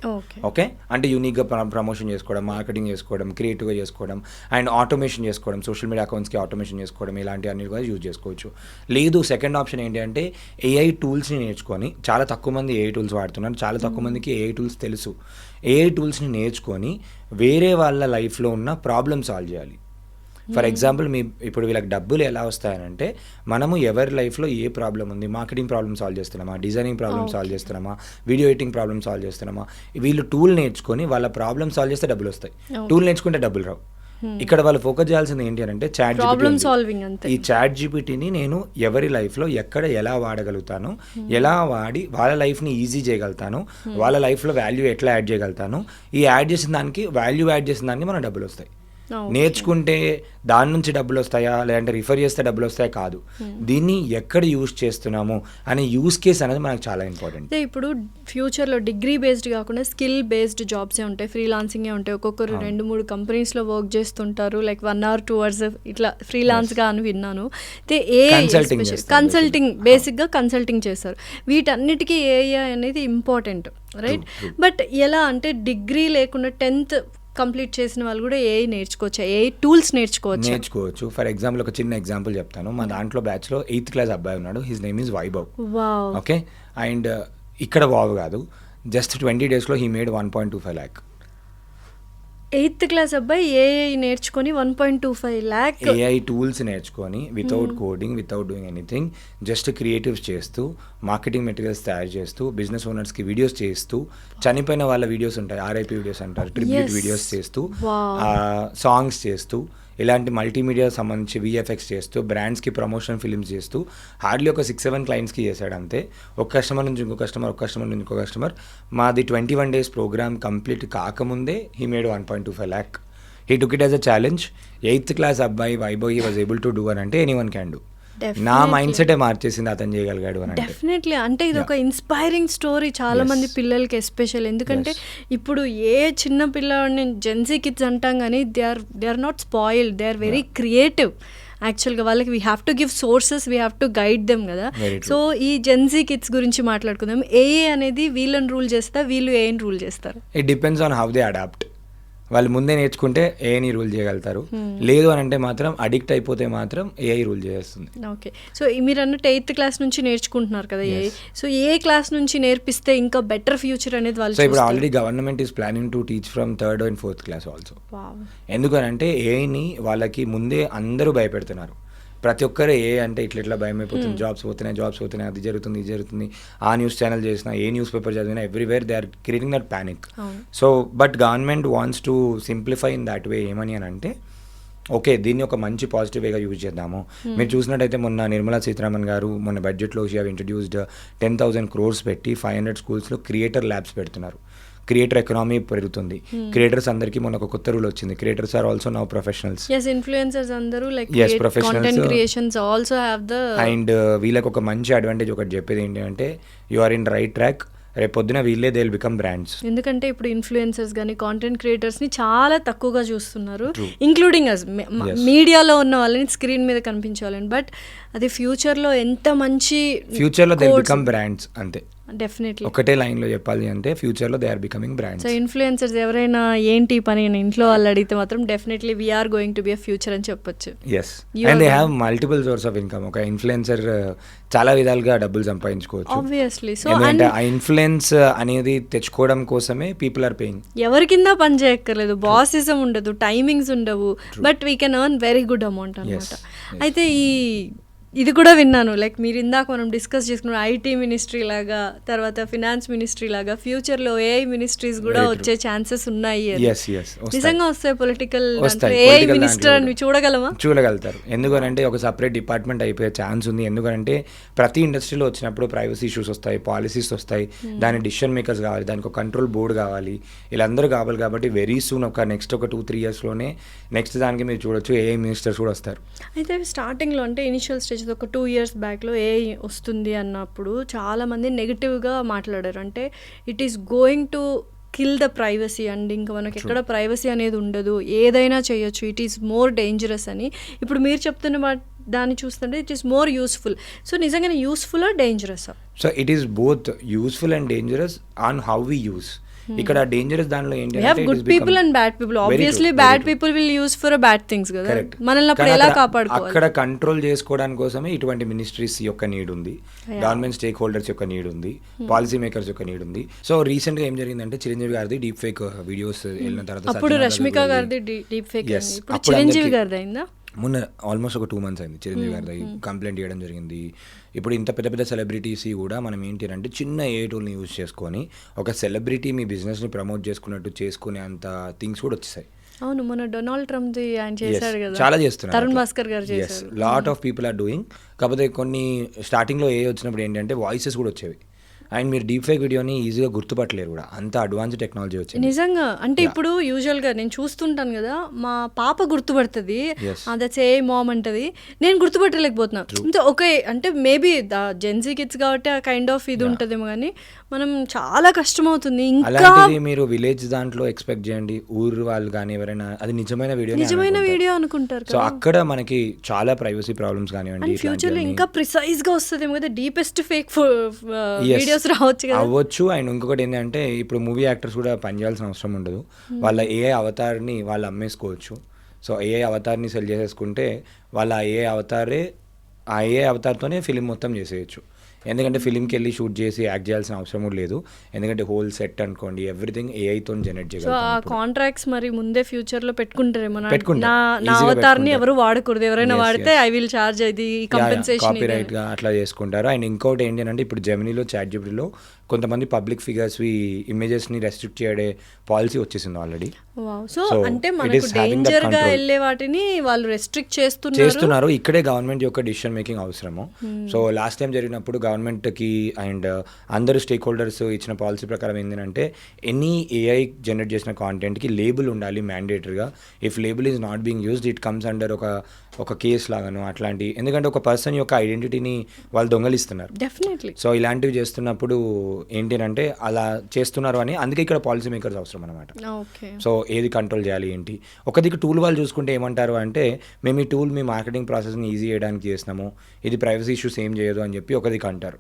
ఓకే, అంటే యూనిక్గా ప్రమోషన్ చేసుకోవడం, మార్కెటింగ్ చేసుకోవడం, క్రియేటివ్గా చేసుకోవడం అండ్ ఆటోమేషన్ చేసుకోవడం, సోషల్ మీడియా అకౌంట్స్కి ఆటోమేషన్ చేసుకోవడం, ఇలాంటి అన్ని కూడా యూజ్ చేసుకోవచ్చు. లేదు, సెకండ్ ఆప్షన్ ఏంటి అంటే ఏఐ టూల్స్ని నేర్చుకొని, చాలా తక్కువ మంది ఏఐ టూల్స్ వాడుతున్నారు, చాలా తక్కువ మందికి ఏఐ టూల్స్ తెలుసు. ఏఐ టూల్స్ని నేర్చుకొని వేరే వాళ్ళ లైఫ్లో ఉన్న ప్రాబ్లమ్ సాల్వ్ చేయాలి. ఫర్ ఎగ్జాంపుల్, ఇప్పుడు వీళ్ళకి డబ్బులు ఎలా వస్తాయనంటే, మనము ఎవరి లైఫ్లో ఏ ప్రాబ్లం ఉంది, మార్కెటింగ్ ప్రాబ్లమ్ సాల్వ్ చేస్తున్నామా, డిజైనింగ్ ప్రాబ్లమ్ సాల్వ్ చేస్తున్నామా, వీడియో ఎడిటింగ్ ప్రాబ్లమ్ సాల్వ్ చేస్తున్నామా, వీళ్ళు టూల్ నేర్చుకొని వాళ్ళ ప్రాబ్లమ్ సాల్వ్ చేస్తే డబ్బులు వస్తాయి. టూల్ నేర్చుకుంటే డబ్బులు రావు. ఇక్కడ వాళ్ళు ఫోకస్ చేయాల్సింది ఏంటి అంటే చాట్ జీపీటీ. ఈ చాట్ జీపీటీని నేను ఎవరి లైఫ్లో ఎక్కడ ఎలా వాడగలుగుతాను, ఎలా వాడి వాళ్ళ లైఫ్ని ఈజీ చేయగలుగుతాను, వాళ్ళ లైఫ్లో వాల్యూ ఎట్లా యాడ్ చేయగలుగుతాను, ఈ యాడ్ చేసిన దానికి వాల్యూ యాడ్ చేసిన దానికి మనకు డబ్బులు వస్తాయి. నేర్చుకుంటే దాని నుంచి డబ్బులు వస్తాయా, లేదంటే రిఫర్ చేస్తే డబ్బులు వస్తాయా కాదు, దీన్ని ఎక్కడ యూజ్ చేస్తున్నాము అనే యూజ్ కేస్ అనేది మనకు చాలా ఇంపార్టెంట్. ఇప్పుడు ఫ్యూచర్లో డిగ్రీ బేస్డ్ కాకుండా స్కిల్ బేస్డ్ జాబ్సే ఉంటాయి, ఫ్రీలాన్సింగే ఉంటాయి. ఒక్కొక్కరు 2-3 కంపెనీస్లో వర్క్ చేస్తుంటారు, లైక్ 1 or 2 hours ఇట్లా ఫ్రీలాన్స్గా అని విన్నాను. అయితే కన్సల్టింగ్ బేసిక్గా కన్సల్టింగ్ చేస్తారు. వీటన్నిటికీ ఏఐ అనేది ఇంపార్టెంట్, రైట్? బట్ ఎలా అంటే డిగ్రీ లేకుండా 10th కంప్లీట్ చేసిన వాళ్ళు కూడా ఏఐ నేర్చుకోవచ్చు, ఏఐ టూల్స్ నేర్చుకోవచ్చు. ఫర్ ఎగ్జాంపుల్ ఒక చిన్న ఎగ్జాంపుల్ చెప్తాను. మా దాంట్లో బ్యాచ్లో 8th క్లాస్ అబ్బాయి ఉన్నాడు, his name is Vaibhav. Okay, and ఇక్కడ వావ్ కాదు, జస్ట్ 20 daysలో he made 1.25 lakh. 8th class అబ్బాయి ఏఐ నేర్చుకొని 1.25 lakh ఏఐ టూల్స్ నేర్చుకొని without coding, without doing anything, just creatives చేస్తూ, మార్కెటింగ్ మెటీరియల్స్ తయారు చేస్తూ, బిజినెస్ ఓనర్స్కి వీడియోస్ చేస్తూ, చనిపోయిన వాళ్ళ వీడియోస్ ఉంటాయి, ఆర్ఐపి వీడియోస్ అంటారు, ట్రిబ్యూట్ వీడియోస్ చేస్తూ, సాంగ్స్ చేస్తూ, ఇలాంటి మల్టీమీడియా సంబంధించి విఎఫ్ఎక్స్ చేస్తూ, బ్రాండ్స్కి ప్రమోషన్ ఫిలిమ్స్ చేస్తూ, హార్డ్లీ ఒక 6-7 క్లయింట్స్కి చేశాడు అంతే. ఒక కస్టమర్ నుంచి ఇంకో కస్టమర్, ఒక కస్టమర్ నుంచి ఇంకో కస్టమర్. మాది 21 days ప్రోగ్రామ్ కంప్లీట్ కాకముందే he made 1.25 lakh. He took it as a challenge. 8th class అబ్బాయి Vaibhav he was able to do అని అంటే ఎనీవన్ క్యాన్ డూ. నా మైండ్ సెటే మార్చేసింది అతను చేయగలిగాడు అని. డెఫినెట్లీ, అంటే ఇది ఒక ఇన్స్పైరింగ్ స్టోరీ చాలా మంది పిల్లలకి ఎస్పెషల్. ఎందుకంటే ఇప్పుడు ఏ చిన్న పిల్లవాడిని జెన్సీ కిడ్స్ అంటాం కానీ they are not spoiled, they are very creative. యాక్చువల్గా వాళ్ళకి we have to give sources, we have to guide them కదా. సో ఈ జెన్సీ కిడ్స్ గురించి మాట్లాడుకుందాం. ఏఏ అనేది వీళ్ళని రూల్ చేస్తా, వీళ్ళు ఏఐని రూల్ చేస్తారు? It depends on how they adapt. వాళ్ళు ముందే నేర్చుకుంటే ఏఐని రూల్ చేయగలుగుతారు, లేదు అని అంటే మాత్రం అడిక్ట్ అయిపోతే మాత్రం ఏఐ రూల్ చేస్తుంది. ఓకే, సో మీరు అన్నట్టు 8th క్లాస్ నుంచి నేర్చుకుంటున్నారు కదా ఏఐ. సో ఏ క్లాస్ నుంచి నేర్పిస్తే ఇంకా బెటర్ ఫ్యూచర్ అనేది వాళ్ళు? సో ఇప్పుడు already government is planning to teach from 3rd and 4th class also. ఎందుకనంటే ఏఐని వాళ్ళకి ముందే అందరూ భయపెడుతున్నారు. ప్రతి ఒక్కరు ఏ అంటే ఇట్లా భయం అయిపోతుంది, జాబ్స్ పోతున్నాయి, అది జరుగుతుంది, ఇది జరుగుతుంది. ఆ న్యూస్ ఛానల్ చేసినా, ఏ న్యూస్ పేపర్ చదివినా, everywhere they are creating that panic. So but government wants to simplify in that way. ఏమని అని అంటే, ఓకే దీన్ని ఒక మంచి పాజిటివ్ వేగా యూజ్ చేద్దాము. మీరు చూసినట్టయితే మొన్న నిర్మలా సీతారామన్ గారు మొన్న బడ్జెట్లో షీ హావ్ ఇంట్రడ్యూస్డ్ 10,000 crores పెట్టి 500 schools క్రియేటర్ ల్యాబ్స్ పెడుతున్నారు. క్రియేటర్ ఎకనామీ పెరుగుతుంది. క్రియేటర్స్ అందరికీ మొన్న ఒక కొత్త రూల్ వచ్చింది, creators are also now professionals. Influencers అందరూ like content creations also have the. And వీళ్ళకి ఒక మంచి అడ్వాంటేజ్ ఒకటి చెప్పేది ఏంటి అంటే, you are in right track. రేపు పొద్దున వీళ్ళే దే విల్ బికమ్ బ్రాండ్స్. ఎందుకంటే ఇప్పుడు ఇన్ఫ్లుయెన్సర్స్ కానీ కాంటెంట్ క్రియేటర్స్ని చాలా తక్కువగా చూస్తున్నారు, ఇంక్లూడింగ్ అస్. మీడియాలో ఉన్న వాళ్ళని స్క్రీన్ మీద కనిపించాలని, బట్ అది ఫ్యూచర్లో ఎంత మంచి ఫ్యూచర్లో దే విల్ బికమ్ బ్రాండ్స్ అంతే. డెఫినెట్లీ ఒకటే లైన్లో చెప్పాలి అంటే ఫ్యూచర్లో they are becoming brands. So influencers ఎవరైనా ఏంటి పని ఇంట్లో వాళ్ళు అడిగితే మాత్రం definitely we're going to be a future అని చెప్పొచ్చు. Yes, and they have multiple source of income. ఒక ఇన్ఫ్లుయెన్సర్ చాలా విధాలుగా డబ్బులు సంపాదించుకోవచ్చు ఆబ్వియస్లీ. సో అంటే ఆ ఇన్ఫ్లుయెన్స్ అనేది తెచ్చుకోవడం కోసమే పీపుల్ ఆర్ పేయింగ్. ఎవరి కింద పని చేయక్కర్లేదు, బాసిజం ఉండదు, టైమింగ్స్ ఉండవు, but we can earn very good amount అనమాట. అయితే ఈ ఇది కూడా విన్నాను, లైక్ మీరు ఇందాక మనం డిస్కస్ చేసుకున్న ఐటీ మినిస్ట్రీ లాగా, తర్వాత ఫినాన్స్ మినిస్ట్రీ లాగా ఫ్యూచర్లో ఏఐ మినిస్ట్రీస్ కూడా Very true. వచ్చే ఛాన్సెస్ ఉన్నాయి అని. Yes, yes, వస్తాయి. నిజంగా వస్తాయి పొలిటికల్ వస్తాయి. ఏఐ Political మినిస్టర్ దాంట్లో అని చూడగలమా? చూడగలుగుతారు. ఎందుకనంటే ఒక సపరేట్ డిపార్ట్మెంట్ అయిపోయే ఛాన్స్ ఉంది. ఎందుకంటే ప్రతి ఇండస్ట్రీలో వచ్చినప్పుడు ప్రైవసీ ఇష్యూస్ వస్తాయి, పాలసీస్ వస్తాయి, దాని డిసిషన్ మేకర్స్ కావాలి, దానికి ఒక కంట్రోల్ బోర్డు కావాలి, వీళ్ళందరూ కావాలి. కాబట్టి వెరీ సూన్ ఒక నెక్స్ట్ ఒక 2-3 ఇయర్స్లోనే నెక్స్ట్ దానికి మీరు చూడొచ్చు ఏఐ మినిస్టర్స్ కూడా వస్తారు. అయితే స్టార్టింగ్లో అంటే ఇనిషియల్ స్టేజ్ ఒక 2 ఇయర్స్ బ్యాక్లో ఏఐ వస్తుంది అన్నప్పుడు చాలామంది నెగిటివ్గా మాట్లాడారు. అంటే it is going to kill the privacy and ఇంకా మనకి ఎక్కడ ప్రైవసీ అనేది ఉండదు, ఏదైనా చేయొచ్చు, ఇట్ ఈస్ మోర్ డేంజరస్ అని. ఇప్పుడు మీరు చెప్తున్న దాన్ని చూస్తుంటే it is more useful. So నిజంగానే యూస్ఫుల్ డేంజరసా? So it is both useful and dangerous on how we use. ఇక్కడ డేంజరస్ దానిలో ఏంటి We have good people and bad people. Obviously bad people will use for a bad things కదా. Correct. మనల్ని అప్పుడు ఎలా కాపాడుకోవాలి? అక్కడ కంట్రోల్ చేసుకోవడానికి కోసమే ఇటువంటి మినిస్ట్రీస్ యొక్క నీడ్ ఉంది, గవర్నమెంట్ స్టేక్ హోల్డర్స్ యొక్క నీడ్ ఉంది, పాలసీ మేకర్స్ యొక్క నీడ్ ఉంది. సో రీసెంట్ గా ఏం జరిగిందంటే చిరంజీవి గారిది డీప్ ఫేక్ వీడియోస్ వెళ్ళిన తర్వాత అప్పుడు రష్మిక గారిది డీప్ ఫేక్, ఇప్పుడు చిరంజీవి గారిది అయిందా? మొన్న ఆల్మోస్ట్ ఒక 2 months అయింది చిరంజీవి గారి కంప్లైంట్ చేయడం జరిగింది. ఇప్పుడు ఇంత పెద్ద పెద్ద సెలబ్రిటీస్ కూడా మనం ఏంటి అంటే చిన్న ఏ టూల్ని యూజ్ చేసుకొని ఒక సెలబ్రిటీ మీ బిజినెస్ని ప్రమోట్ చేసుకున్నట్టు చేసుకునే అంత థింగ్స్ కూడా వచ్చేసాయి. అవును, మన డొనాల్డ్ ట్రంప్ ఆయన చేశారు కదా, చాలా చేస్తున్నారు. తరుణ్ భాస్కర్ గారు చేశారు. Lot of people are doing. కాకపోతే కొన్ని స్టార్టింగ్లో ఏ వచ్చినప్పుడు ఏంటంటే వాయిసెస్ కూడా వచ్చేవి అండ్ మీరు డీప్ ఫేక్ వీడియోని ఈజీగా గుర్తుపట్టలేరు కూడా, అంత అడ్వాన్స్ టెక్నాలజీ వచ్చింది. నిజంగా అంటే ఇప్పుడు యూజువల్గా నేను చూస్తుంటాను కదా, మా పాప గుర్తుపడుతుంది, దట్స్ ఏ మామ్ అంటది, నేను గుర్తుపట్టలేకపోతున్నా. అంటే ఓకే అంటే మేబీ జెన్సీ కిడ్స్ కాబట్టి ఆ కైండ్ ఆఫ్ ఇది ఉంటుందేమో, కానీ మనం చాలా కష్టం అవుతుంది. ఇంకా అలాంటిది మీరు విలేజ్ దాంట్లో ఎక్స్పెక్ట్ చేయండి, ఊరు వాళ్ళు కానీ ఎవరైనా అది నిజమైన వీడియో అనుకుంటారు. సో అక్కడ మనకి చాలా ప్రైవసీ ప్రాబ్లమ్స్ కానివ్వండి, ఫ్యూచర్లో ఇంకా ప్రిసైజ్ గా వస్తుందేమో కదా, డీపెస్ట్ ఫేక్ వీడియోస్ రావచ్చు కదా, అవ్వచ్చు. అండ్ ఇంకొకటి ఏంటంటే ఇప్పుడు మూవీ యాక్టర్స్ కూడా పనిచేయాల్సిన అవసరం ఉండదు, వాళ్ళ ఏఐ అవతార్ని వాళ్ళు అమ్మేసుకోవచ్చు. సో ఏఐ అవతార్ని సెల్ చేసేసుకుంటే వాళ్ళ ఏఐ అవతార్తోనే ఫిలిం మొత్తం చేసేయచ్చు. ఎందుకంటే ఫిలింకి వెళ్ళి షూట్ చేసి యాక్ట్ చేయాల్సిన అవసరం కూడా లేదు, ఎందుకంటే హోల్ సెట్ అనుకోండి ఎవ్రీథింగ్ ఏఐతో జనరేట్ చేయగలరు. సో ఆ కాంట్రాక్ట్స్ మరి ముందే ఫ్యూచర్ లో పెట్టుకుంటారేమో, నా అవతార్ని ఎవరు వాడకూడదు, ఎవరైనా వాడితే ఐ విల్ చార్జ్ ఇది కంపెన్సేషన్ కాపీరైట్ గా అట్లా చేసుకుంటారు. అండ్ ఇంకోటి ఏంటంటే ఇప్పుడు జెమినీలో చాట్‌జిపిటిలో కొంతమంది పబ్లిక్ ఫిగర్స్ ఇమేజెస్ ని రెస్ట్రిక్ట్ చేయడే పాలసీ వచ్చేసింది ఆల్రెడీ. సో అంటే మనకు డేంజర్ గా వెళ్ళే వాటిని వాళ్ళు రెస్ట్రిక్ట్ చేస్తున్నారు. ఇక్కడే గవర్నమెంట్ యొక్క డిసిషన్ మేకింగ్ అవసరము. సో లాస్ట్ టైం జరిగినప్పుడు గవర్నమెంట్ కి అండ్ అందరు స్టేక్ హోల్డర్స్ ఇచ్చిన పాలసీ ప్రకారం ఏంటంటే ఎనీ ఏఐ జనరేట్ చేసిన కాంటెంట్ కి లేబుల్ ఉండాలి మ్యాండేటరీగా. If label is not being used it comes under ఒక కేసు లాగాను అట్లాంటి, ఎందుకంటే ఒక పర్సన్ యొక్క ఐడెంటిటీని వాళ్ళు దొంగలిస్తున్నారు. డెఫినెట్లీ. సో ఇలాంటివి చేస్తున్నప్పుడు ఏంటి అంటే అలా చేస్తున్నారు అని, అందుకే ఇక్కడ పాలసీ మేకర్స్ అవసరం అనమాట. సో ఏది కంట్రోల్ చేయాలి ఏంటి, ఒక దిక్కు టూల్ వాళ్ళు చూసుకుంటే ఏమంటారు అంటే మేము ఈ టూల్ మీ మార్కెటింగ్ ప్రాసెస్ని ఈజీ చేయడానికి చేసినాము, ఇది ప్రైవసీ ఇష్యూస్ ఏం చేయదు అని చెప్పి ఒక దిక్కు అంటారు.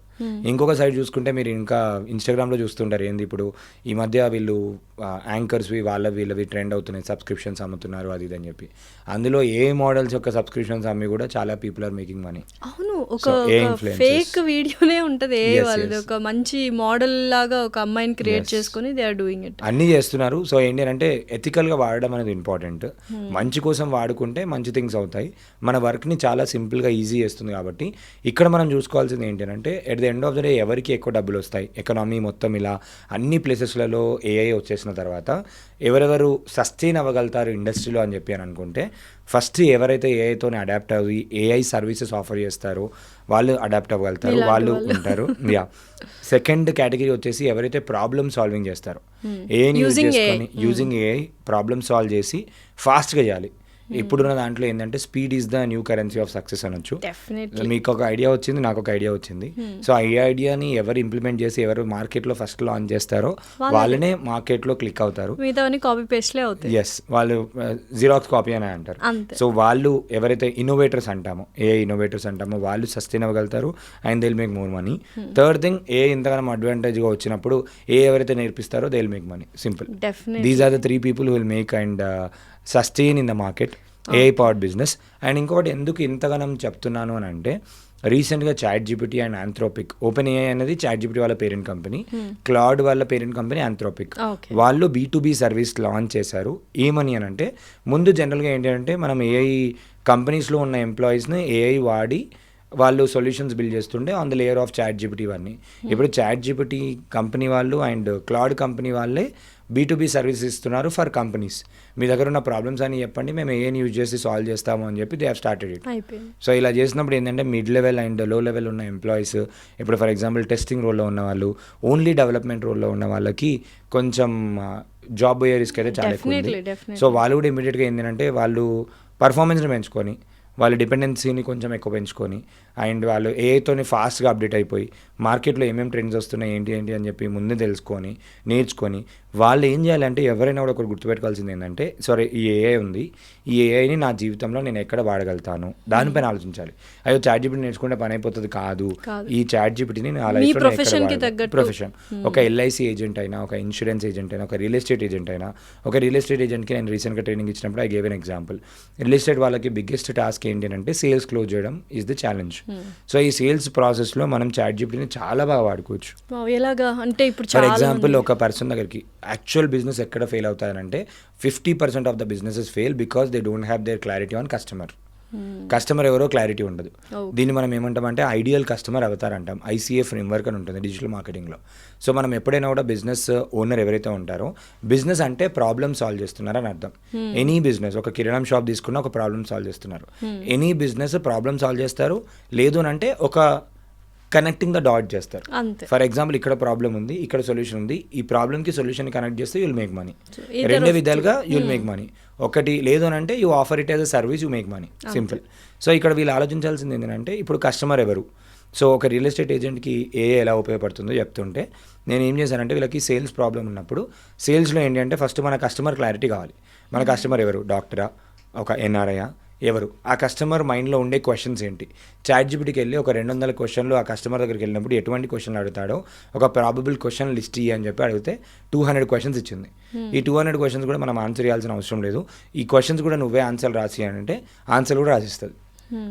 ఇంకొక సైడ్ చూసుకుంటే మీరు ఇంకా ఇన్స్టాగ్రామ్లో చూస్తుంటారు ఏంది ఇప్పుడు ఈ మధ్య వీళ్ళు యాంకర్స్వి వీళ్ళవి ట్రెండ్ అవుతున్నాయి, సబ్స్క్రిప్షన్స్ అమ్ముతున్నారు అది ఇది అని చెప్పి. అందులో ఏ మోడల్స్ యొక్క సబ్స్క్రిప్షన్స్ అమ్మి కూడా చాలా పీపుల్ ఆర్ మేకింగ్ మనీ. అవును, ఒక ఫేక్ వీడియోనే ఉంటుంది వాళ్ళది, ఒక మంచి మోడల్ లాగా ఒక అమ్మాయిని క్రియేట్ చేసుకొని దే ఆర్ డూయింగ్ ఇట్, అన్నీ చేస్తున్నారు. సో ఏంటి అంటే ఎథికల్గా వాడడం అనేది ఇంపార్టెంట్. మంచి కోసం వాడుకుంటే మంచి థింగ్స్ అవుతాయి, మన వర్క్ని చాలా సింపుల్గా ఈజీ చేస్తుంది. కాబట్టి ఇక్కడ మనం చూసుకోవాల్సింది ఏంటంటే at the end of the day ఎవరికి ఎక్కువ డబ్బులు వస్తాయి, ఎకనామీ మొత్తం ఇలా అన్ని ప్లేసెస్లలో ఏఐ వచ్చేసిన తర్వాత ఎవరెవరు సస్టైన్ అవ్వగలుగుతారు ఇండస్ట్రీలో అని చెప్పి అని అనుకుంటే, ఫస్ట్ ఎవరైతే ఏఐతోనే అడాప్ట్ అయ్యి ఏఐ సర్వీసెస్ ఆఫర్ చేస్తారో వాళ్ళు అడాప్ట్ అవ్వగలుగుతారు, వాళ్ళు ఉంటారు. సెకండ్ కేటగిరీ వచ్చేసి ఎవరైతే ప్రాబ్లమ్ సాల్వింగ్ చేస్తారో, ఏఐని యూజ్ చేసుకొని యూజింగ్ ఏఐ ప్రాబ్లమ్ సాల్వ్ చేసి ఫాస్ట్గా చేయాలి. ఇప్పుడున్న దాంట్లో ఏంటంటే speed is the new currency of success అనొచ్చు. మీకు ఒక ఐడియా వచ్చింది, నాకు ఒక ఐడియా వచ్చింది. సో ఈ ఐడియాని ఎవరు ఇంప్లిమెంట్ చేసి ఎవరు మార్కెట్లో ఫస్ట్ లాంచ్ చేస్తారో వాళ్ళనే మార్కెట్లో క్లిక్ అవుతారు. కాపీ పేస్ట్లే అవుతాయి. ఎస్, వాళ్ళు జిరాక్స్ కాపీ అని అంటారు. సో వాళ్ళు ఎవరైతే ఇన్నోవేటర్స్ అంటామో, ఇన్నోవేటర్స్ అంటామో వాళ్ళు సస్టైన్ అవ్వగలుగుతారు and they will make more money. Third thing, ఇంతగానో అడ్వాంటేజ్గా వచ్చినప్పుడు ఎవరైతే నేర్పిస్తారో they will make money. Simple. These are the 3 people who will make and sustain in the market AI powered business. And ఇంకొకటి ఎందుకు ఇంతగానం చెప్తున్నాను అని అంటే, రీసెంట్గా ChatGPT and Anthropic, open AI అనేది చాట్‌జిపిటి వాళ్ళ పేరెంట్ కంపెనీ, క్లౌడ్ వాళ్ళ పేరెంట్ కంపెనీ ఆంథ్రోపిక్, వాళ్ళు B2B సర్వీస్ లాంచ్ చేశారు. ఏమని అని అంటే, ముందు జనరల్గా ఏంటంటే మనం ఏఐ కంపెనీస్లో ఉన్న ఎంప్లాయీస్ని ఏఐ వాడి వాళ్ళు సొల్యూషన్స్ బిల్డ్ చేస్తుండే on the layer of ChatGPT ఇవన్నీ. ఇప్పుడు చాట్ జీపీటీ కంపెనీ వాళ్ళు అండ్ క్లౌడ్ కంపెనీ వాళ్ళే B2B సర్వీస్ ఇస్తున్నారు ఫర్ కంపెనీస్. మీ దగ్గర ఉన్న ప్రాబ్లమ్స్ అని చెప్పండి, మేము ఏం యూజ్ చేసి సాల్వ్ చేస్తాము అని చెప్పి దే హ్యావ్ స్టార్టెడ్ ఇట్. అయిపోయింది. సో ఇలా చేసినప్పుడు ఏంటంటే మిడ్ లెవెల్ అండ్ లో లెవెల్ ఉన్న ఎంప్లాయీస్, ఇప్పుడు ఫర్ ఎగ్జాంపుల్ టెస్టింగ్ రోల్లో ఉన్న వాళ్ళు, ఓన్లీ డెవలప్మెంట్ రోల్లో ఉన్న వాళ్ళకి కొంచెం జాబ్ పోయే రిస్క్ అయితే చాలా ఎక్కువ ఉంది. Definitely. సో వాళ్ళు కూడా ఇమీడియట్గా ఏంటంటే వాళ్ళు పర్ఫార్మెన్స్ని పెంచుకొని, వాళ్ళ డిపెండెన్సీని కొంచెం ఎక్కువ పెంచుకొని, అండ్ వాళ్ళు ఏఐతోని ఫాస్ట్గా అప్డేట్ అయిపోయి మార్కెట్లో ఏమేమి ట్రెండ్స్ వస్తున్నాయి ఏంటి అని చెప్పి ముందే తెలుసుకొని నేర్చుకొని, వాళ్ళు ఏం చేయాలంటే ఎవరైనా కూడా ఒకటి గుర్తుపెట్టుకోవాల్సింది ఏంటంటే, సరే ఈ ఏఐ ఉంది, ఈ ఏఐని నా జీవితంలో నేను ఎక్కడ వాడగలుగుతాను దానిపైన ఆలోచించాలి. అయ్యో చాట్ జీపీటీ నేర్చుకుంటే పని అయిపోతుంది కాదు. ఈ చాట్ జీపీటీని నా లైఫ్లో ప్రొఫెషన్, ఒక ఎల్ఐసి ఏజెంట్ అయినా, ఒక ఇన్సూరెన్స్ ఏజెంట్ అయినా, ఒక రియల్ ఎస్టేట్ ఏజెంట్ అయినా, ఒక రియల్ ఎస్టేట్ ఏజెంట్కి నేను రీసెంట్గా ట్రైనింగ్ ఇచ్చినప్పుడు I gave an example. Real estate వాళ్ళకి బిగ్గెస్ట్ టాస్క్ ఏంటి అంటే సేల్స్ క్లోజ్ చేయడం ఈజ్ ది ఛాలెంజ్. సో ఈ సేల్స్ ప్రాసెస్లో మనం చాట్ జీపీటీని చాలా బాగా వాడుకోవచ్చు. ఎలాగా అంటే ఇప్పుడు ఫర్ ఎగ్జాంపుల్ ఒక పర్సన్ దగ్గరికి యాక్చువల్ బిజినెస్ ఎక్కడ ఫెయిల్ అవుతారంటే 50% of the businesses fail because they don't have their clarity on customer. Customer ఎవరో క్లారిటీ ఉండదు. దీన్ని మనం ఏమంటామంటే ఐడియల్ కస్టమర్ అవతార్ అంటాం. ICA ఫ్రేమ్వర్క్ అని ఉంటుంది డిజిటల్ మార్కెటింగ్లో. సో మనం ఎప్పుడైనా కూడా బిజినెస్ ఓనర్ ఎవరైతే ఉంటారో, బిజినెస్ అంటే ప్రాబ్లమ్ సాల్వ్ చేస్తున్నారని అర్థం. ఎనీ బిజినెస్, ఒక కిరాణం షాప్ తీసుకున్న ఒక ప్రాబ్లమ్ సాల్వ్ చేస్తున్నారు. ఎనీ బిజినెస్ ప్రాబ్లమ్ సాల్వ్ చేస్తారు, లేదు అని అంటే ఒక కనెక్టింగ్ ద డాట్ చేస్తారు. ఫర్ ఎగ్జాంపుల్ ఇక్కడ ప్రాబ్లం ఉంది, ఇక్కడ సొల్యూషన్ ఉంది, ఈ ప్రాబ్లమ్కి సొల్యూషన్ కనెక్ట్ చేస్తే యుల్ మేక్ మనీ. రెండే విధాలుగా యుల్ మేక్ మనీ. ఒకటి లేదు అని అంటే you offer it as a service, you make money, simple. So ఇక్కడ వీళ్ళు ఆలోచించాల్సింది ఏంటంటే ఇప్పుడు కస్టమర్ ఎవరు. సో ఒక రియల్ ఎస్టేట్ ఏజెంట్కి ఎలా ఉపయోగపడుతుందో చెప్తుంటే నేను ఏం చేశానంటే, వీళ్ళకి సేల్స్ ప్రాబ్లం ఉన్నప్పుడు సేల్స్లో ఏంటంటే ఫస్ట్ మన కస్టమర్ క్లారిటీ కావాలి. మన కస్టమర్ ఎవరు, డాక్టరా, ఒక ఎన్ఆర్ఐయా, ఎవరు, ఆ కస్టమర్ మైండ్లో ఉండే క్వశ్చన్స్ ఏంటి. చాట్ జీపీటీకి వెళ్ళి ఒక 200 క్వశ్చన్లు ఆ కస్టమర్ దగ్గరికి వెళ్ళినప్పుడు ఎటువంటి క్వశ్చన్లు అడుగుతాడో ఒక ప్రాబబుల్ క్వశ్చన్ లిస్ట్ ఇయ్యి అని చెప్పి అడిగితే 200 క్వశ్చన్స్ ఇచ్చింది. ఈ 200 క్వశ్చన్స్ కూడా మనం ఆన్సర్ చేయాల్సిన అవసరం లేదు. ఈ క్వశ్చన్స్ కూడా నువ్వే ఆన్సర్ రాసి అని అంటే ఆన్సర్ కూడా రాసిస్తుంది.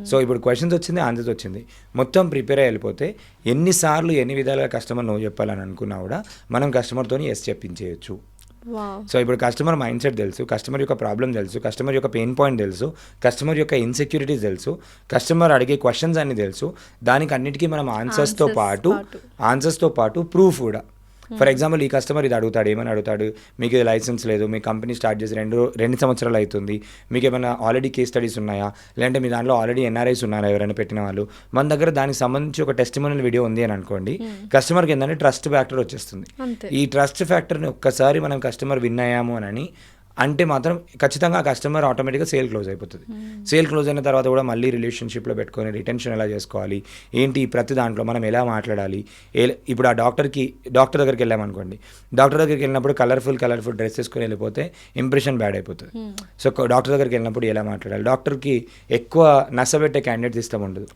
సో ఇప్పుడు క్వశ్చన్స్ వచ్చింది, ఆన్సర్స్ వచ్చింది, మొత్తం ప్రిపేర్ అయ్యి వెళ్ళిపోతే ఎన్నిసార్లు ఎన్ని విధాలుగా కస్టమర్ నువ్వు చెప్పాలని అనుకున్నా కూడా మనం కస్టమర్తో ఎస్ చెప్పించేయచ్చు. సో ఇప్పుడు కస్టమర్ మైండ్ సెట్ తెలుసు, కస్టమర్ యొక్క ప్రాబ్లం తెలుసు, కస్టమర్ యొక్క పెయిన్ పాయింట్ తెలుసు, కస్టమర్ యొక్క ఇన్సెక్యూరిటీస్ తెలుసు, కస్టమర్ అడిగే క్వశ్చన్స్ అన్ని తెలుసు. దానికి అన్నిటికీ మనం ఆన్సర్స్తో పాటు ప్రూఫ్ కూడా. ఫర్ ఎగ్జాంపుల్ ఈ కస్టమర్ ఇది అడుగుతాడు, ఏమని అడుగుతాడు, మీకు ఇది లైసెన్స్ లేదు, మీ కంపెనీ స్టార్ట్ చేసి 2 సంవత్సరాలు అవుతుంది, మీకు ఏమైనా ఆల్రెడీ కేస్ స్టడీస్ ఉన్నాయా, లేదంటే మీ దాంట్లో ఆల్రెడీ ఎన్ఆర్ఐస్ ఉన్నారా ఎవరైనా పెట్టిన వాళ్ళు, మన దగ్గర దానికి సంబంధించి ఒక టెస్టిమోనియల్ వీడియో ఉంది అని అనుకోండి, కస్టమర్కి ఏంటంటే ట్రస్ట్ ఫ్యాక్టర్ వచ్చేస్తుంది. ఈ ట్రస్ట్ ఫ్యాక్టర్ని ఒక్కసారి మనం కస్టమర్ విన్ అయ్యాము అని అంటే మాత్రం ఖచ్చితంగా ఆ కస్టమర్ ఆటోమేటిక్గా సేల్ క్లోజ్ అయిపోతుంది. సేల్ క్లోజ్ అయిన తర్వాత కూడా మళ్ళీ రిలేషన్షిప్లో పెట్టుకొని రిటెన్షన్ ఎలా చేసుకోవాలి ఏంటి, ప్రతి దాంట్లో మనం ఎలా మాట్లాడాలి. ఇప్పుడు ఆ డాక్టర్ దగ్గరికి వెళ్ళామనుకోండి, డాక్టర్ దగ్గరికి వెళ్ళినప్పుడు కలర్ఫుల్ డ్రెస్ వేసుకొని వెళ్ళిపోతే ఇంప్రెషన్ బ్యాడ్ అయిపోతుంది. సో డాక్టర్ దగ్గరికి వెళ్ళినప్పుడు ఎలా మాట్లాడాలి, డాక్టర్కి ఎక్కువ నసబెట్టే క్యాండిడేట్స్ ఇష్టం ఉండదు,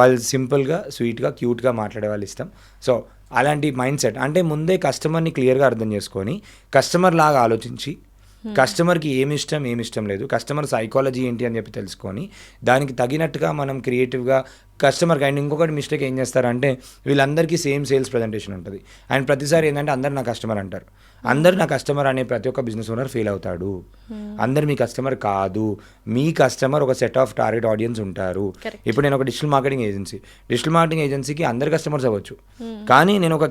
వాళ్ళు సింపుల్గా స్వీట్గా క్యూట్గా మాట్లాడే వాళ్ళు ఇష్టం. సో అలాంటి మైండ్ సెట్ అంటే ముందే కస్టమర్ని క్లియర్గా అర్థం చేసుకొని కస్టమర్ లాగా ఆలోచించి కస్టమర్కి ఏమి ఇష్టం లేదు, కస్టమర్ సైకాలజీ ఏంటి అని చెప్పి తెలుసుకొని దానికి తగినట్టుగా మనం క్రియేటివ్గా కస్టమర్కి. అండ్ ఇంకొకటి మిస్టేక్ ఏం చేస్తారంటే వీళ్ళందరికీ సేమ్ సేల్స్ ప్రజెంటేషన్ ఉంటుంది. అండ్ ప్రతిసారి ఏంటంటే అందరు నా కస్టమర్ అంటారు. అందరు నా కస్టమర్ అనే ప్రతి ఒక్క బిజినెస్ ఓనర్ ఫీల్ అవుతాడు. అందరు మీ కస్టమర్ కాదు, మీ కస్టమర్ ఒక సెట్ ఆఫ్ టార్గెట్ ఆడియన్స్ ఉంటారు. ఇప్పుడు నేను ఒక డిజిటల్ మార్కెటింగ్ ఏజెన్సీకి అందరు కస్టమర్స్ అవ్వచ్చు, కానీ నేను ఒక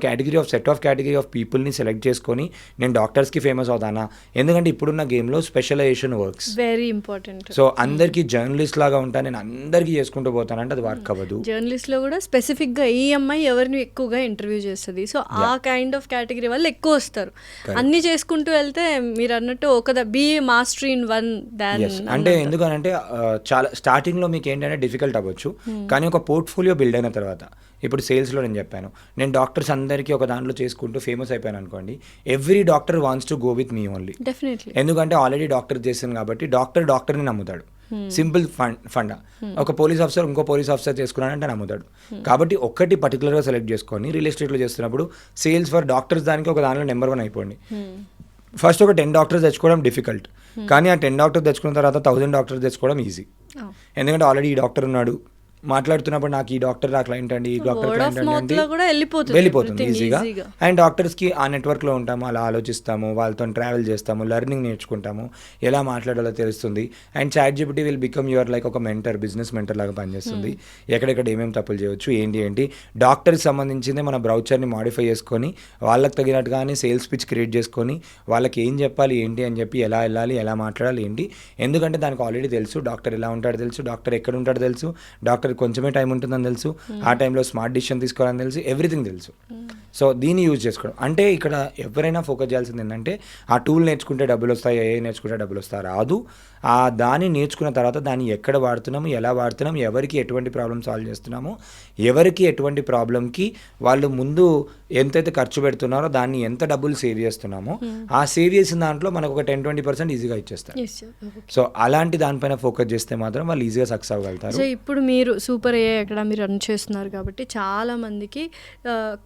సెట్ ఆఫ్ కేటగిరీ ఆఫ్ పీపుల్ని సెలెక్ట్ చేసుకొని నేను డాక్టర్స్కి ఫేమస్ అవుతానా, ఎందుకంటే ఇప్పుడున్న గేమ్లో specialization works very important. So అందరికీ జర్నలిస్ట్ లాగా ఉంటాను, నేను అందరికీ చేసుకుంటూ పోతానంటే అది వర్క్ అవ్వదు. జర్నలిస్ట్ లో కూడా స్పెసిఫిక్ గా ఈ అమ్మాయి ఎవరిని ఎక్కువగా ఇంటర్వ్యూ చేస్తుంది, సో ఆ కైండ్ ఆఫ్ కేటగిరీ వాళ్ళు ఎక్కువ వస్తారు. అన్ని చేసుకుంటూ వెళ్తే మీరు అన్నట్టు ఒక బి మాస్టర్ ఇన్ వన్ దాన్ అంటే ఎందుకనంటే చాలా స్టార్టింగ్ లో మీకు ఏంటంటే డిఫికల్ట్ అవ్వచ్చు, కానీ ఒక పోర్ట్ఫోలియో బిల్డ్ అయిన తర్వాత ఇప్పుడు సేల్స్లో నేను చెప్పాను, నేను డాక్టర్స్ అందరికీ ఒక దాంట్లో చేసుకుంటూ ఫేమస్ అయిపోయాను అనుకోండి, every doctor wants to go with me only. Definitely, ఎందుకంటే ఆల్రెడీ డాక్టర్ చేశాను కాబట్టి డాక్టర్ని నమ్ముతాడు. సింపుల్ ఫండా. ఒక పోలీస్ ఆఫీసర్ ఇంకో పోలీస్ ఆఫీసర్ చేసుకున్నాడంటే నమ్ముతాడు. కాబట్టి ఒక్కటి పర్టికులర్గా సెలెక్ట్ చేసుకొని రియల్ ఎస్టేట్లో చేస్తున్నప్పుడు సేల్స్ ఫర్ డాక్టర్స్ దానికి ఒక దానిలో నెంబర్ 1 అయిపోండి. ఫస్ట్ ఒక 10 డాక్టర్స్ తెచ్చుకోవడం డిఫికల్ట్, కానీ ఆ 10 డాక్టర్స్ తెచ్చుకున్న తర్వాత 1000 డాక్టర్స్ తెచ్చుకోవడం ఈజీ. ఎందుకంటే ఆల్రెడీ ఈ డాక్టర్ ఉన్నాడు, మాట్లాడుతున్నప్పుడు నాకు ఈ డాక్టర్ నా క్లయింట్ అండి, ఈ doctor word of client mouth అండి లో కూడా వెళ్ళిపోతుంది వెళ్ళిపోతుంది everything ఈజీగా. ఈజీగా. అండ్ డాక్టర్స్కి ఆ నెట్వర్క్లో ఉంటాము, అలా ఆలోచిస్తాము, వాళ్ళతో ట్రావెల్ చేస్తాము, లెర్నింగ్ నేర్చుకుంటాము, ఎలా మాట్లాడాలో తెలుస్తుంది. And ChatGPT will become your like ఒక మెంటర్, బిజినెస్ మెంటర్ లాగా పనిచేస్తుంది. ఎక్కడెక్కడ ఏమేమి తప్పులు చేయవచ్చు, ఏంటి డాక్టర్కి సంబంధించిందే మన బ్రౌచర్ని మాడిఫై చేసుకొని వాళ్ళకి తగినట్టుగానే సేల్స్ పిచ్ క్రియేట్ చేసుకొని వాళ్ళకి ఏం చెప్పాలి ఏంటి అని చెప్పి ఎలా వెళ్ళాలి, ఎలా మాట్లాడాలి ఏంటి, ఎందుకంటే దానికి ఆల్రెడీ తెలుసు డాక్టర్ ఎలా ఉంటాడో తెలుసు, డాక్టర్ ఎక్కడ ఉంటాడో తెలుసు, డాక్టర్ కొంచెమే టైం ఉంటుందని తెలుసు, ఆ టైంలో స్మార్ట్ డిసిషన్ తీసుకోవాలని తెలుసు, ఎవ్రీథింగ్ తెలుసు. సో దీన్ని యూజ్ చేసుకోవడం అంటే ఇక్కడ ఎవరైనా ఫోకస్ చేయాల్సింది ఏంటంటే ఆ టూల్ నేర్చుకుంటే డబ్బులు వస్తాయి, ఏ నేర్చుకుంటే డబ్బులు వస్తాయి రాదు. ఆ దాన్ని నేర్చుకున్న తర్వాత దాన్ని ఎక్కడ వాడుతున్నాము, ఎలా వాడుతున్నాము, ఎవరికి ఎటువంటి ప్రాబ్లమ్ సాల్వ్ చేస్తున్నాము, ఎవరికి ఎటువంటి ప్రాబ్లంకి వాళ్ళు ముందు ఎంతైతే ఖర్చు పెడుతున్నారో దాన్ని ఎంత డబ్బులు సేవ్ చేస్తున్నామో ఆ సేవ్ చేసిన దాంట్లో మనకు ఒక 10-20% ఈజీగా ఇచ్చేస్తారు. Yes, sir. Okay. సో అలాంటి దానిపైన ఫోకస్ చేస్తే మాత్రం వాళ్ళు ఈజీగా సక్సెస్ అవ్వగలుగుతారు. సో ఇప్పుడు మీరు సూపర్ ఏఐ అకాడమీ రన్ చేస్తున్నారు కాబట్టి చాలా మందికి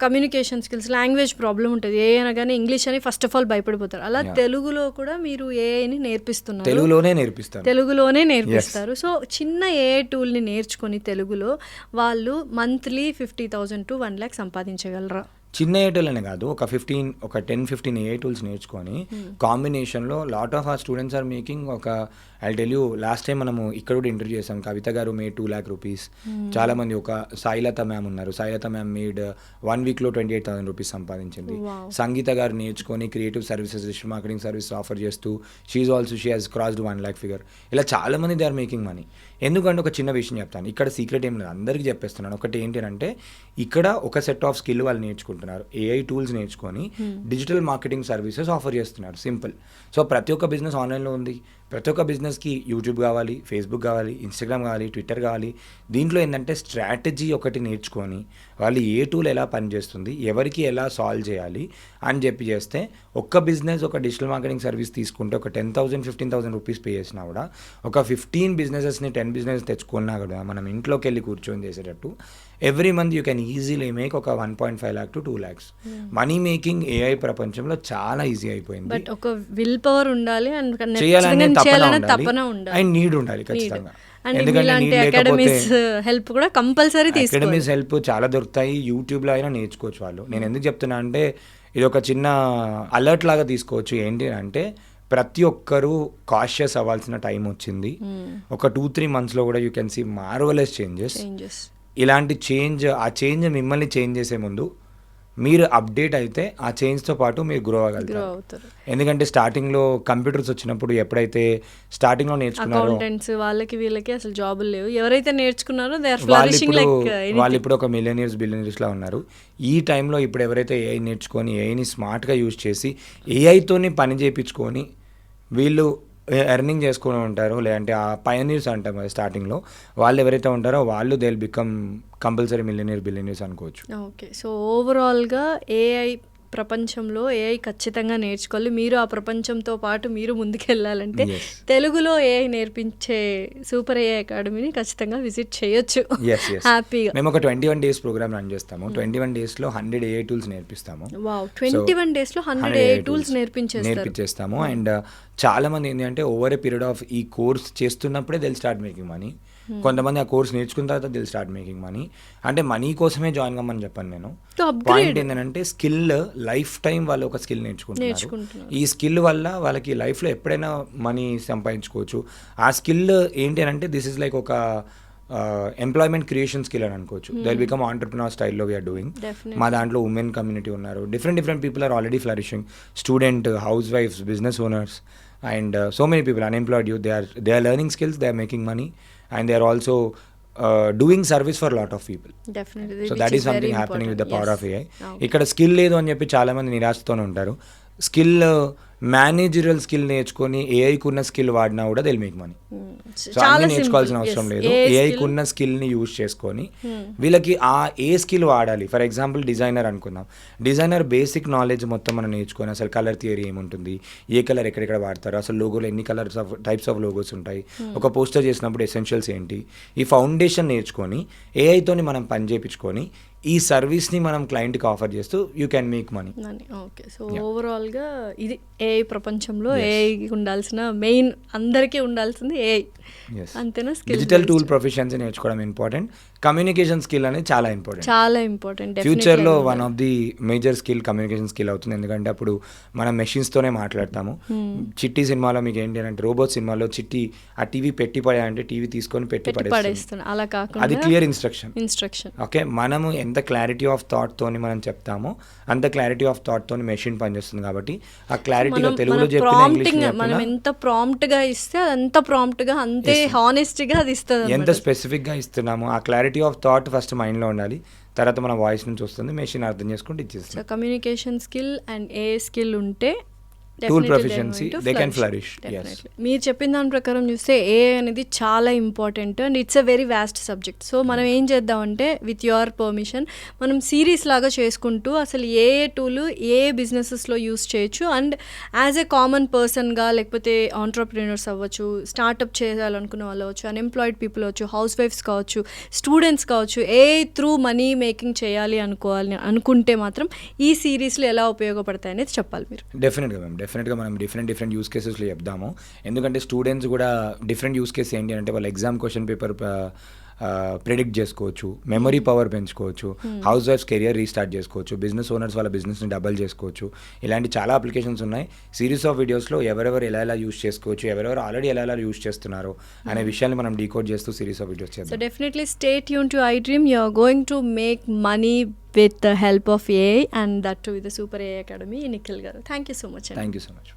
కమ్యూనికేషన్ స్కిల్స్, లాంగ్వేజ్ ప్రాబ్లం ఉంటుంది. ఏ అనగానే ఇంగ్లీష్ అని ఫస్ట్ ఆఫ్ ఆల్ భయపడిపోతారు. అలా తెలుగులో కూడా మీరు ఏఐని నేర్పిస్తున్నారు, తెలుగులోనే నేర్పిస్తారు. సో చిన్న ఏఐ టూల్ని నేర్చుకొని తెలుగులో వాళ్ళు మంత్లీ 50,000 to 1 lakh సంపాదించగలరా? చిన్న ఏ టూల్ అనే కాదు, ఒక 10-15 ఏ టూల్స్ నేర్చుకొని కాంబినేషన్లో lot of our students are making ఒక I tell you, last time మనము ఇక్కడ కూడా ఇంటర్వ్యూ చేసాం, కవిత గారు మేడ్ 2 lakh rupees. చాలా మంది, ఒక సాయిలత మ్యామ్ ఉన్నారు, సాయిలత మ్యామ్ మేడ్ 1 weekలో 28,000 rupees సంపాదించింది. సంగీత గారు నేర్చుకొని creative services, digital marketing service offer చేస్తూ she has crossed 1 lakh figure. ఇలా చాలా మంది దే ఆర్ మేకింగ్ మనీ. ఎందుకంటే ఒక చిన్న విషయం చెప్తాను, ఇక్కడ సీక్రెట్ ఏం లేదు, అందరికీ చెప్పేస్తున్నాను. ఒకటి ఏంటంటే ఇక్కడ ఒక సెట్ ఆఫ్ స్కిల్ వాళ్ళు నేర్చుకుంటున్నారు, ఏఐ టూల్స్ నేర్చుకొని డిజిటల్ మార్కెటింగ్ సర్వీసెస్ ఆఫర్ చేస్తున్నారు. సింపుల్. సో ప్రతి ఒక్క బిజినెస్ ఆన్లైన్లో ఉంది, ప్రతి ఒక్క బిజినెస్కి యూట్యూబ్ కావాలి, ఫేస్బుక్ కావాలి, ఇన్స్టాగ్రామ్ కావాలి, ట్విట్టర్ కావాలి. దీంట్లో ఏంటంటే స్ట్రాటజీ ఒకటి నేర్చుకొని వాళ్ళు ఏ టూల్ ఎలా పనిచేస్తుంది, ఎవరికి ఎలా సాల్వ్ చేయాలి అని చెప్పి చేస్తే ఒక్క బిజినెస్ ఒక డిజిటల్ మార్కెటింగ్ సర్వీస్ తీసుకుంటే ఒక 10,000-15,000 rupees పే చేసినా కూడా ఒక 15 బిజినెసెస్ని 10 బిజినెస్ తెచ్చుకున్నా కూడా మనం ఇంట్లోకి వెళ్ళి కూర్చొని చేసేటట్టు every month you can easily make ఒక 1.5 lakh to 2 lakhs. Money making AI ప్రపంచంలో చాలా ఈజీ అయిపోయింది. బట్ ఒక విల్ పవర్ ఉండాలి అండ్ చేయాలనే తపన ఉండాలి అండ్ నీడ్ ఉండాలి ఖచ్చితంగా. అకాడమీస్ హెల్ప్ కూడా కంపల్సరీ తీసుకోవాలి. అకాడమీస్ హెల్ప్ చాలా దొరుకుతాయి, యూట్యూబ్లో అయినా నేర్చుకోవచ్చు వాళ్ళు. నేను ఎందుకు చెప్తున్నా అంటే ఇది ఒక చిన్న అలర్ట్ లాగా తీసుకోవచ్చు. ఏంటి అంటే ప్రతి ఒక్కరూ కాషియస్ అవ్వాల్సిన టైం వచ్చింది. ఒక 2-3 monthsలో కూడా you can see marvellous changes. ఇలాంటి ఆ చేంజ్ మిమ్మల్ని చేంజ్ చేసే ముందు మీరు అప్డేట్ అయితే ఆ చేంజ్తో పాటు మీరు గ్రో అవ్వగలుగుతారు. ఎందుకంటే స్టార్టింగ్లో కంప్యూటర్స్ వచ్చినప్పుడు ఎప్పుడైతే స్టార్టింగ్లో నేర్చుకున్నారో అకౌంటెంట్స్ వాళ్ళకి వీళ్ళకి అసలు జాబులు లేవు, ఎవరైతే నేర్చుకున్నారో వాళ్ళు ఇప్పుడు ఒక బిలియనీర్స్లా ఉన్నారు. ఈ టైంలో ఇప్పుడు ఎవరైతే ఏఐ నేర్చుకొని ఏఐని స్మార్ట్గా యూజ్ చేసి ఏఐతోని పని చేయించుకొని వీళ్ళు ఎర్నింగ్ చేసుకుని ఉంటారు, లేదంటే ఆ పయనీర్స్ అంటాం కదా స్టార్టింగ్లో, వాళ్ళు ఎవరైతే ఉంటారో వాళ్ళు they will become compulsory billionaires అనుకోవచ్చు. ఓకే. సో ఓవరాల్గా ఏఐ ప్రపంచంలో ఏఐ ఖచ్చితంగా నేర్చుకోవాలి. మీరు ఆ ప్రపంచంతో పాటు మీరు ముందుకెళ్ళాలంటే తెలుగులో ఏఐ నేర్పించే సూపర్ ఏఐ అకాడమీని ఖచ్చితంగా విజిట్ చేయొచ్చు హ్యాపీగా. మేము ఒక 21 days ప్రోగ్రామ్ రన్ చేస్తాము. 21 daysలో 100 ఏఐ టూల్స్ నేర్పిస్తాము. 21 daysలో 100 ఏఐ టూల్స్ నేర్పించేస్తాము. అండ్ చాలా మంది ఏంటి అంటే ఓవర్ ఏ పీరియడ్ ఆఫ్ ఈ కోర్స్ చేస్తున్నప్పుడే దిల్ స్టార్ట్ మేకింగ్ మనీ. కొంతమంది ఆ కోర్స్ నేర్చుకున్న తర్వాత దిల్ స్టార్ట్ మేకింగ్ మనీ. అంటే మనీ కోసమే జాయిన్ కమ్మని చెప్పాను నేను. పాయింట్ ఏంటంటే స్కిల్ లైఫ్ టైం వాళ్ళు ఒక స్కిల్ నేర్చుకుంటున్నారు. ఈ స్కిల్ వల్ల వాళ్ళకి లైఫ్లో ఎప్పుడైనా మనీ సంపాదించుకోవచ్చు. ఆ స్కిల్ ఏంటి అంటే దిస్ ఇస్ లైక్ ఒక ఎంప్లాయ్మెంట్ క్రియేషన్ స్కిల్ అని అనుకోవచ్చు. దే విల్ బికమ్ ఆంటర్ప్రినర్ స్టైల్లో వీఆర్ డూయింగ్. మా దాంట్లో ఉమెన్ కమ్యూనిటీ ఉన్నారు, different people are already flourishing. Student, హౌస్ వైఫ్స్, business owners and so many people, unemployed youth, they are learning skills, they are making money, and they are also doing service for a lot of people. Definitely. So that is something happening with the power of AI. ఇక్కడ skill లేదు అని చెప్పి చాలా మంది నిరాశతోనే ఉంటారు. Skill managerial skill నేర్చుకొని ఏఐకి ఉన్న skill వాడినా కూడా they will make money. So అన్నీ నేర్చుకోవాల్సిన అవసరం లేదు. ఏఐకి ఉన్న స్కిల్ని యూజ్ చేసుకొని వీళ్ళకి ఆ ఏ స్కిల్ వాడాలి. ఫర్ ఎగ్జాంపుల్ డిజైనర్ అనుకుందాం. డిజైనర్ బేసిక్ నాలెడ్జ్ మొత్తం మనం నేర్చుకొని అసలు కలర్ థియరీ ఏముంటుంది, ఏ కలర్ ఎక్కడెక్కడ వాడతారు, అసలు లోగోలో ఎన్ని టైప్స్ ఆఫ్ లోగోస్ ఉంటాయి, ఒక పోస్టర్ చేసినప్పుడు ఎసెన్షియల్స్ ఏంటి, ఈ ఫౌండేషన్ నేర్చుకొని ఏఐతోని మనం పని చేయించుకొని ఈ సర్వీస్ని మనం క్లయింట్కి ఆఫర్ చేస్తూ you can make money. Okay. So ఓవరాల్గా ఇది ఏఐ ప్రపంచంలో ఏఐ ఉండాల్సిన మెయిన్, అందరికీ ఉండాల్సింది ఏఐ. అంతేనా? డిజిటల్ టూల్ ప్రొఫెషన్సీ నేర్చుకోవడం ఇంపార్టెంట్. కమ్యూనికేషన్ స్కిల్ అనేది చాలా ఇంపార్టెంట్. చాలా ఇంపార్టెంట్. ఫ్యూచర్లో one of the major skill communication skill అవుతుంది. ఎందుకంటే అప్పుడు మనం మెషిన్స్తోనే మాట్లాడతాము. చిట్టి సినిమాలో మీకు ఏంటి అంటే రోబోట్ సినిమాలో చిట్టి ఆ టీవీ పెట్టి పడేయంటే టీవీ తీసుకొని పెట్టి పడేస్తుంది. అలా కాకుండా అది క్లియర్ ఇన్స్ట్రక్షన్. ఓకే, మనము ఎంత క్లారిటీ ఆఫ్ థాట్ తోని మనం చెప్తామో అంత క్లారిటీ ఆఫ్ థాట్ తోని మెషిన్ పనిచేస్తుంది. కాబట్టి ఆ క్లారిటీగా తెలుగులో చెప్పిన మనం ఎంత ప్రాంప్ట్ గా ఇస్తే అంత ప్రాంప్ట్ గా అంతే హానెస్ట్ గా అది ఇస్తుంది. ఎంత స్పెసిఫిక్ గా ఇస్తున్నాము ఆ clarity of thought first mind లో ఉండాలి. తర్వాత మన వాయిస్ నుంచి వస్తుంది, మెషిన్ అర్థం చేసుకుంటే ఇచ్చేస్తుంది. Communication skill and AI skill ఉంటే tool proficiency they can flourish. మీరు చెప్పిన దాని ప్రకారం చూస్తే ఏఐ అనేది చాలా important and it's a very vast subject. So మనం ఏం చేద్దామంటే విత్ యువర్ పర్మిషన్ మనం సిరీస్ లాగా చేసుకుంటూ అసలు ఏ టూల్ ఏ బిజినెసెస్లో యూస్ చేయొచ్చు అండ్ యాజ్ ఏ కామన్ పర్సన్గా లేకపోతే ఆంటర్ప్రీనర్స్ అవ్వచ్చు, స్టార్ట్అప్ చేయాలనుకున్న వాళ్ళు అవ్వచ్చు, అన్ఎంప్లాయిడ్ పీపుల్ అవ్వచ్చు, హౌస్ వైఫ్స్ కావచ్చు, స్టూడెంట్స్ కావచ్చు, ఏఐ త్రూ మనీ మేకింగ్ చేయాలి అనుకుంటే మాత్రం ఈ సిరీస్లో ఎలా ఉపయోగపడతాయి అనేది చెప్పాలి మీరు. డెఫినెట్గా మనం డిఫరెంట్ యూస్ కేసెస్లో చెప్దాము. ఎందుకంటే స్టూడెంట్స్ కూడా డిఫరెంట్ యూస్ కేసు ఏంటి అంటే వాళ్ళ ఎగ్జామ్ క్వశ్చన్ పేపర్ ప్రిడిక్ట్ చేసుకోవచ్చు, మెమరీ పవర్ పెంచుకోవచ్చు, హౌస్ వైఫ్స్ కెరియర్ రీస్టార్ట్ చేసుకోవచ్చు, బిజినెస్ ఓనర్స్ వాళ్ళ బిజినెస్ని డబల్ చేసుకోవచ్చు. ఇలాంటి చాలా అప్లికేషన్స్ ఉన్నాయి. సిరీస్ ఆఫ్ వీడియోస్లో ఎవరెవరు ఎలా యూస్ చేసుకోవచ్చు, ఎవరెవరు ఆల్రెడీ ఎలా యూస్ చేస్తున్నారు అనే విషయాన్ని మనం డీకోడ్ చేస్తూ సిరీస్ ఆఫ్ వీడియోస్ చేద్దాం. So definitely stay tune to iDream. You are going to make money with the help of AI and that too with the Super AI Academy. Nikhil garu, thank you so much. Thank you so much.